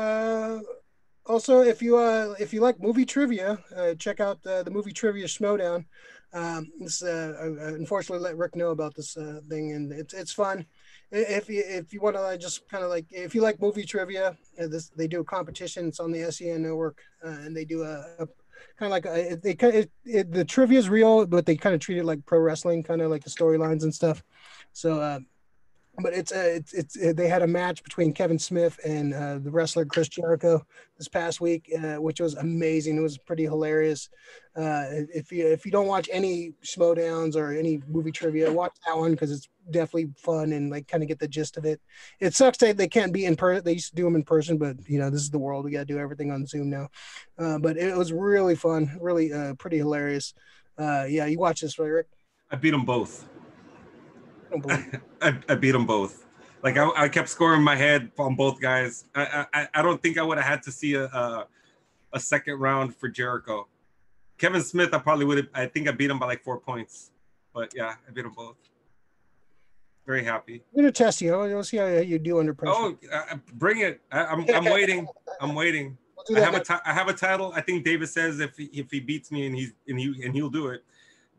if you like movie trivia, check out the movie trivia Schmodown. Unfortunately let Rick know about this thing, and it's fun. If you want to just kind of like if you like movie trivia, they do a competition. It's on the SEN network, and they do a kind of like the trivia is real, but they kind of treat it like pro wrestling, kind of like the storylines and stuff. So but it's they had a match between Kevin Smith and the wrestler Chris Jericho this past week, which was amazing. It was pretty hilarious. If you don't watch any Schmodowns or any movie trivia, watch that one because it's definitely fun and like kind of get the gist of it. It sucks that they can't be in person. They used to do them in person, but this is the world. We got to do everything on Zoom now. But it was really fun, really pretty hilarious. You watch this, right, Rick? I beat them both. I don't believe it. I beat them both. Like I kept scoring my head on both guys. I don't think I would have had to see a second round for Jericho. Kevin Smith, I probably would have. I think I beat him by like 4 points. But yeah, I beat them both. Very happy. I'm gonna test you. We'll see how you do under pressure. Oh, bring it! I'm waiting. I'm waiting. We'll I have a title. I think David says if he beats me and he'll do it,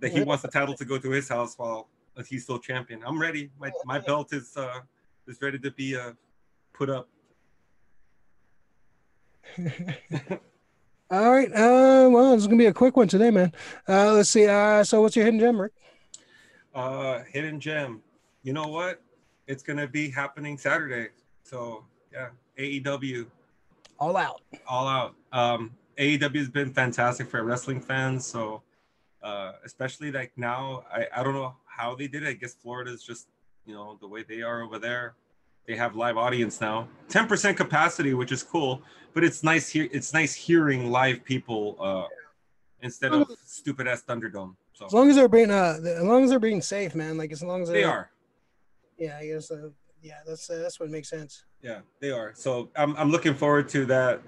that he wants the title to go to his house while he's still champion. I'm ready. My belt is ready to be put up. All right. Well, it's gonna be a quick one today, man. Let's see. So what's your hidden gem, Rick? Hidden gem. You know what? It's gonna be happening Saturday. So yeah, AEW. All out. All out. AEW has been fantastic for wrestling fans. So especially like now, I don't know how they did it. I guess Florida's just, the way they are over there. They have live audience now, 10% capacity, which is cool. But it's nice here. It's nice hearing live people instead of stupid ass Thunderdome. So as long as they're being safe, man. Like as long as they are. Yeah, I guess. Yeah, that's what makes sense. Yeah, they are. So I'm looking forward to that.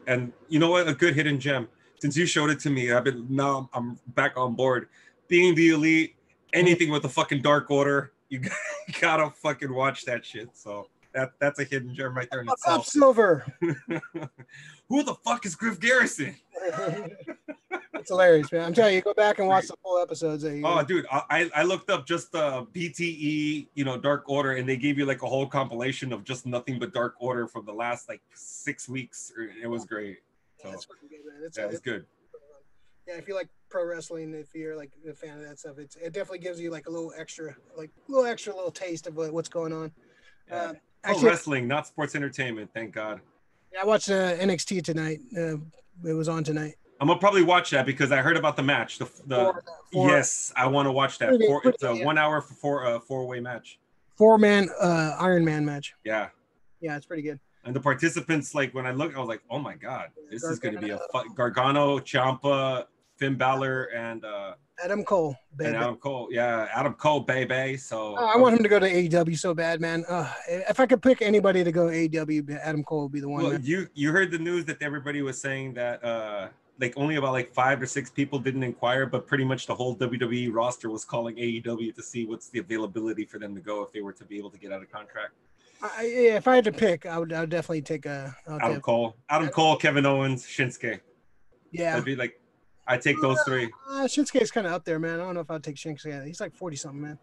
And you know what? A good hidden gem. Since you showed it to me, I'm back on board. Being the Elite, anything with the fucking Dark Order, you gotta fucking watch that shit. So that's a hidden gem right there in itself. Silver. Who the fuck is Griff Garrison? It's hilarious, man. I'm telling you, go back and watch the full episodes. Oh, dude, I looked up just BTE, Dark Order, and they gave you like a whole compilation of just nothing but Dark Order from the last like 6 weeks. It was great. So, yeah, it's fucking good, man. It's good. Yeah, if you like pro wrestling, if you're like a fan of that stuff, it definitely gives you like a little extra taste of what's going on. Yeah. Pro wrestling, not sports entertainment. Thank God. Yeah, I watched NXT tonight. It was on tonight. I'm gonna probably watch that because I heard about the match. Yes, I want to watch that. It's a 1 hour for four-way match. 4-man Iron Man match. Yeah. Yeah, it's pretty good. And the participants, like when I look, I was like, oh my God, this is going to be Gargano, Ciampa, Finn Balor, and Adam Cole. Baby. And Adam Cole. Yeah, Adam Cole, baby. So I want him to go to AEW so bad, man. If I could pick anybody to go AEW, Adam Cole would be the one. Well, you heard the news that everybody was saying that like only about like 5 or 6 people didn't inquire, but pretty much the whole WWE roster was calling AEW to see what's the availability for them to go if they were to be able to get out of contract. If I had to pick, I would definitely take Adam Cole, Kevin Owens, Shinsuke. Yeah, that'd be like I take those 3. Shinsuke's kind of up there, man. I don't know if I'd take Shinsuke. He's like 40 something, man.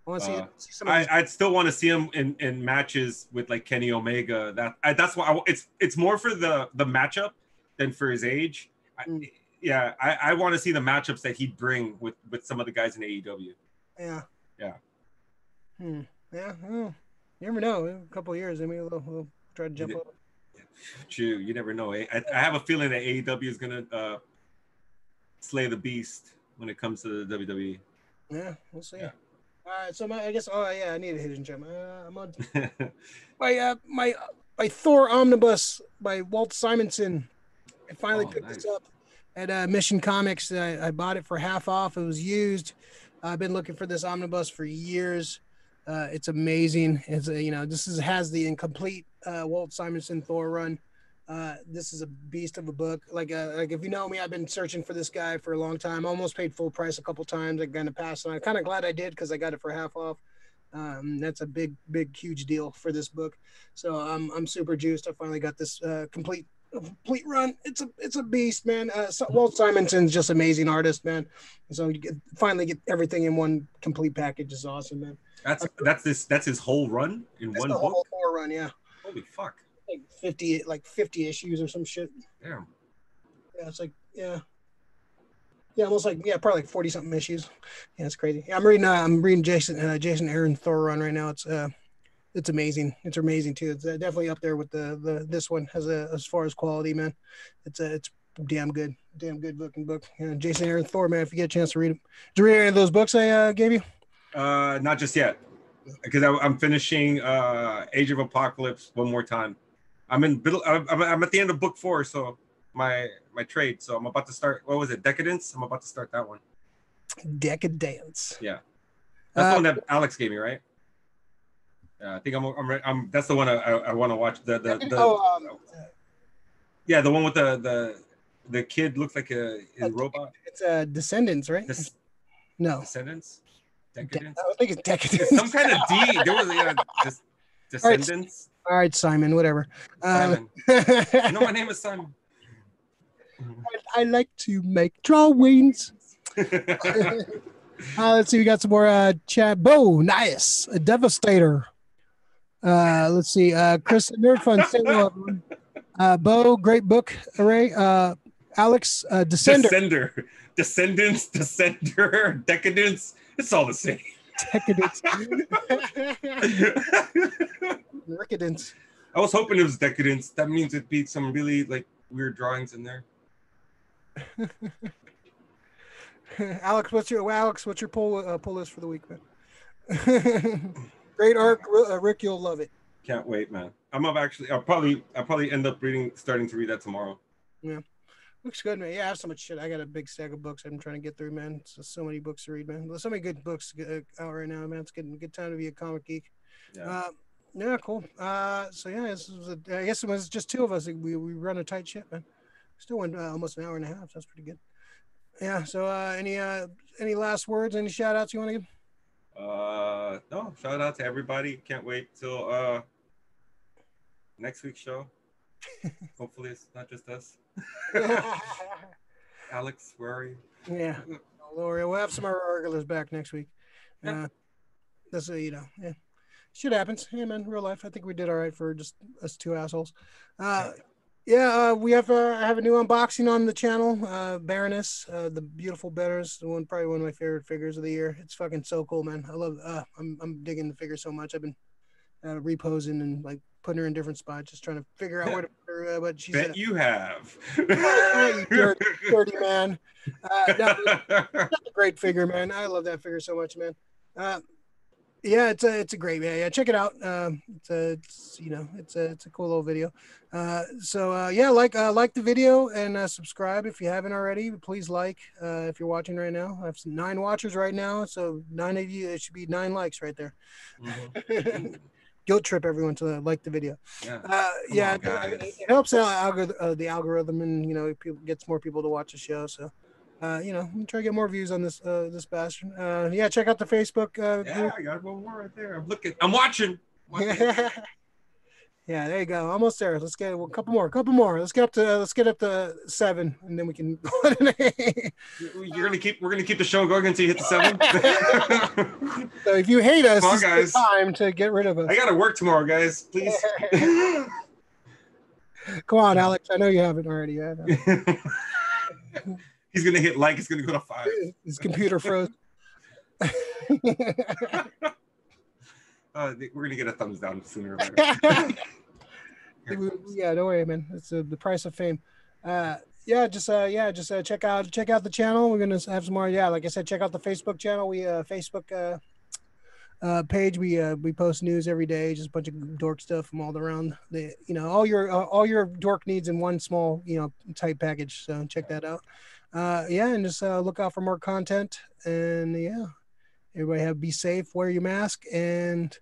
I want to see some. I'd still want to see him in matches with like Kenny Omega. That's why it's more for the matchup than for his age. I want to see the matchups that he'd bring with some of the guys in AEW. Yeah. Yeah. Yeah. Oh. You never know. In a couple of years, maybe we'll try to jump up. True. You never know. I have a feeling that AEW is gonna slay the beast when it comes to the WWE. Yeah, we'll see. Yeah. All right. So I need a hidden gem. I'm on my Thor Omnibus by Walt Simonson. I finally picked this up at Mission Comics. I bought it for half off. It was used. I've been looking for this omnibus for years. It's amazing. It's has the incomplete Walt Simonson Thor run. This is a beast of a book. Like if you know me, I've been searching for this guy for a long time. I almost paid full price a couple times. I kind of passed on. I'm kind of glad I did because I got it for half off. That's a big, huge deal for this book. So I'm super juiced. I finally got this complete run. It's a beast, man. Walt Simonson's just amazing artist, man. So you finally get everything in one complete package is awesome, man. That's his whole run in one book. Whole Thor run, yeah. Holy fuck. Like 50 issues or some shit. Damn. Yeah, it's like almost like probably like 40 something issues. Yeah, it's crazy. Yeah, I'm reading Jason Aaron Thor run right now. It's amazing. It's amazing too. It's definitely up there with this one as far as quality, man. It's damn good looking book. Yeah, Jason Aaron Thor, man. If you get a chance to read them, did you read any of those books I gave you? Not just yet, because I'm finishing Age of Apocalypse one more time. I'm at the end of book 4, so my trade. So I'm about to start. What was it? Decadence. I'm about to start that one. Decadence. Yeah, that's the one that Alex gave me, right? I think I'm that's the one I want to watch. The Oh, yeah, the one with the kid looks like a robot. it's Descendants, right? No, Descendants, I Decadence. don't think it's Decadence. It's some kind of D. There was Descendants. All right, Simon, whatever. Simon. You know my name is Simon. I like to make drawings. Let's see, we got some more chat. Bo, nice. A Devastator. Let's see. Chris, Nerd Fun, say hello, everyone. Bo, great book array. Alex, Descender. Descendants, Descender, Decadence. It's all the same. Decadence. Decadence. I was hoping it was Decadence. That means it'd be some really like weird drawings in there. Alex, what's your pull list for the week, man? Great arc, Rick. You'll love it. Can't wait, man. I'll probably end up starting to read that tomorrow. Yeah, looks good, man. Yeah, I have so much shit. I got a big stack of books I'm trying to get through, man. So many books to read, man. There's so many good books out right now, man. It's good time to be a comic geek. Yeah. Yeah, cool. So yeah, I guess it was just two of us. We run a tight ship, man. Still went almost an hour and a half. So that's pretty good. Yeah. So any last words? Any shout outs you want to give? No. Shout out to everybody. Can't wait till next week's show. Hopefully it's not just us. Alex, where are you? Yeah. Don't worry. We'll have some of our regulars back next week. That's yeah. Shit happens. Hey man, real life. I think we did all right for just us two assholes. Yeah, we have I have a new unboxing on the channel. Baroness, the beautiful Baroness, probably one of my favorite figures of the year. It's fucking so cool, man. I love. I'm digging the figure so much. I've been reposing and like putting her in different spots, just trying to figure out where to put her. But she's you have. You dirty man. No, it's a great figure, man. I love that figure so much, man. Yeah, it's a great, yeah, check it out. It's a cool little video. Yeah, like the video and subscribe if you haven't already. Please like if you're watching right now. I have 9 watchers right now, so 9 of you, it should be 9 likes right there. Mm-hmm. Guilt trip everyone to like the video. Yeah, it helps out the algorithm, and gets more people to watch the show. So. I'm trying to get more views on this bastard. Yeah, check out the Facebook. Yeah, I got one more right there. I'm watching. Yeah, there you go. Almost there. Let's get a couple more. Let's get up to 7, and then we can. We're gonna keep the show going until you hit the 7. So if you hate us, come on, guys. It's time to get rid of us. I gotta work tomorrow, guys. Please. Come on, Alex. I know you haven't already. He's gonna hit like. It's gonna go to 5. His computer froze. We're gonna get a thumbs down sooner or later. Yeah, don't worry, man. It's the price of fame. Just check out the channel. We're gonna have some more. Yeah, like I said, check out the Facebook channel. We Facebook page. We post news every day. Just a bunch of dork stuff from all around the. All your dork needs in one small tight package. So check that out. And just look out for more content. And everybody be safe, wear your mask, and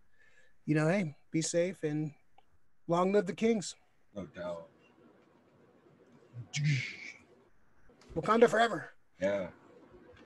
hey, be safe, and long live the kings. No doubt. Wakanda forever. Yeah.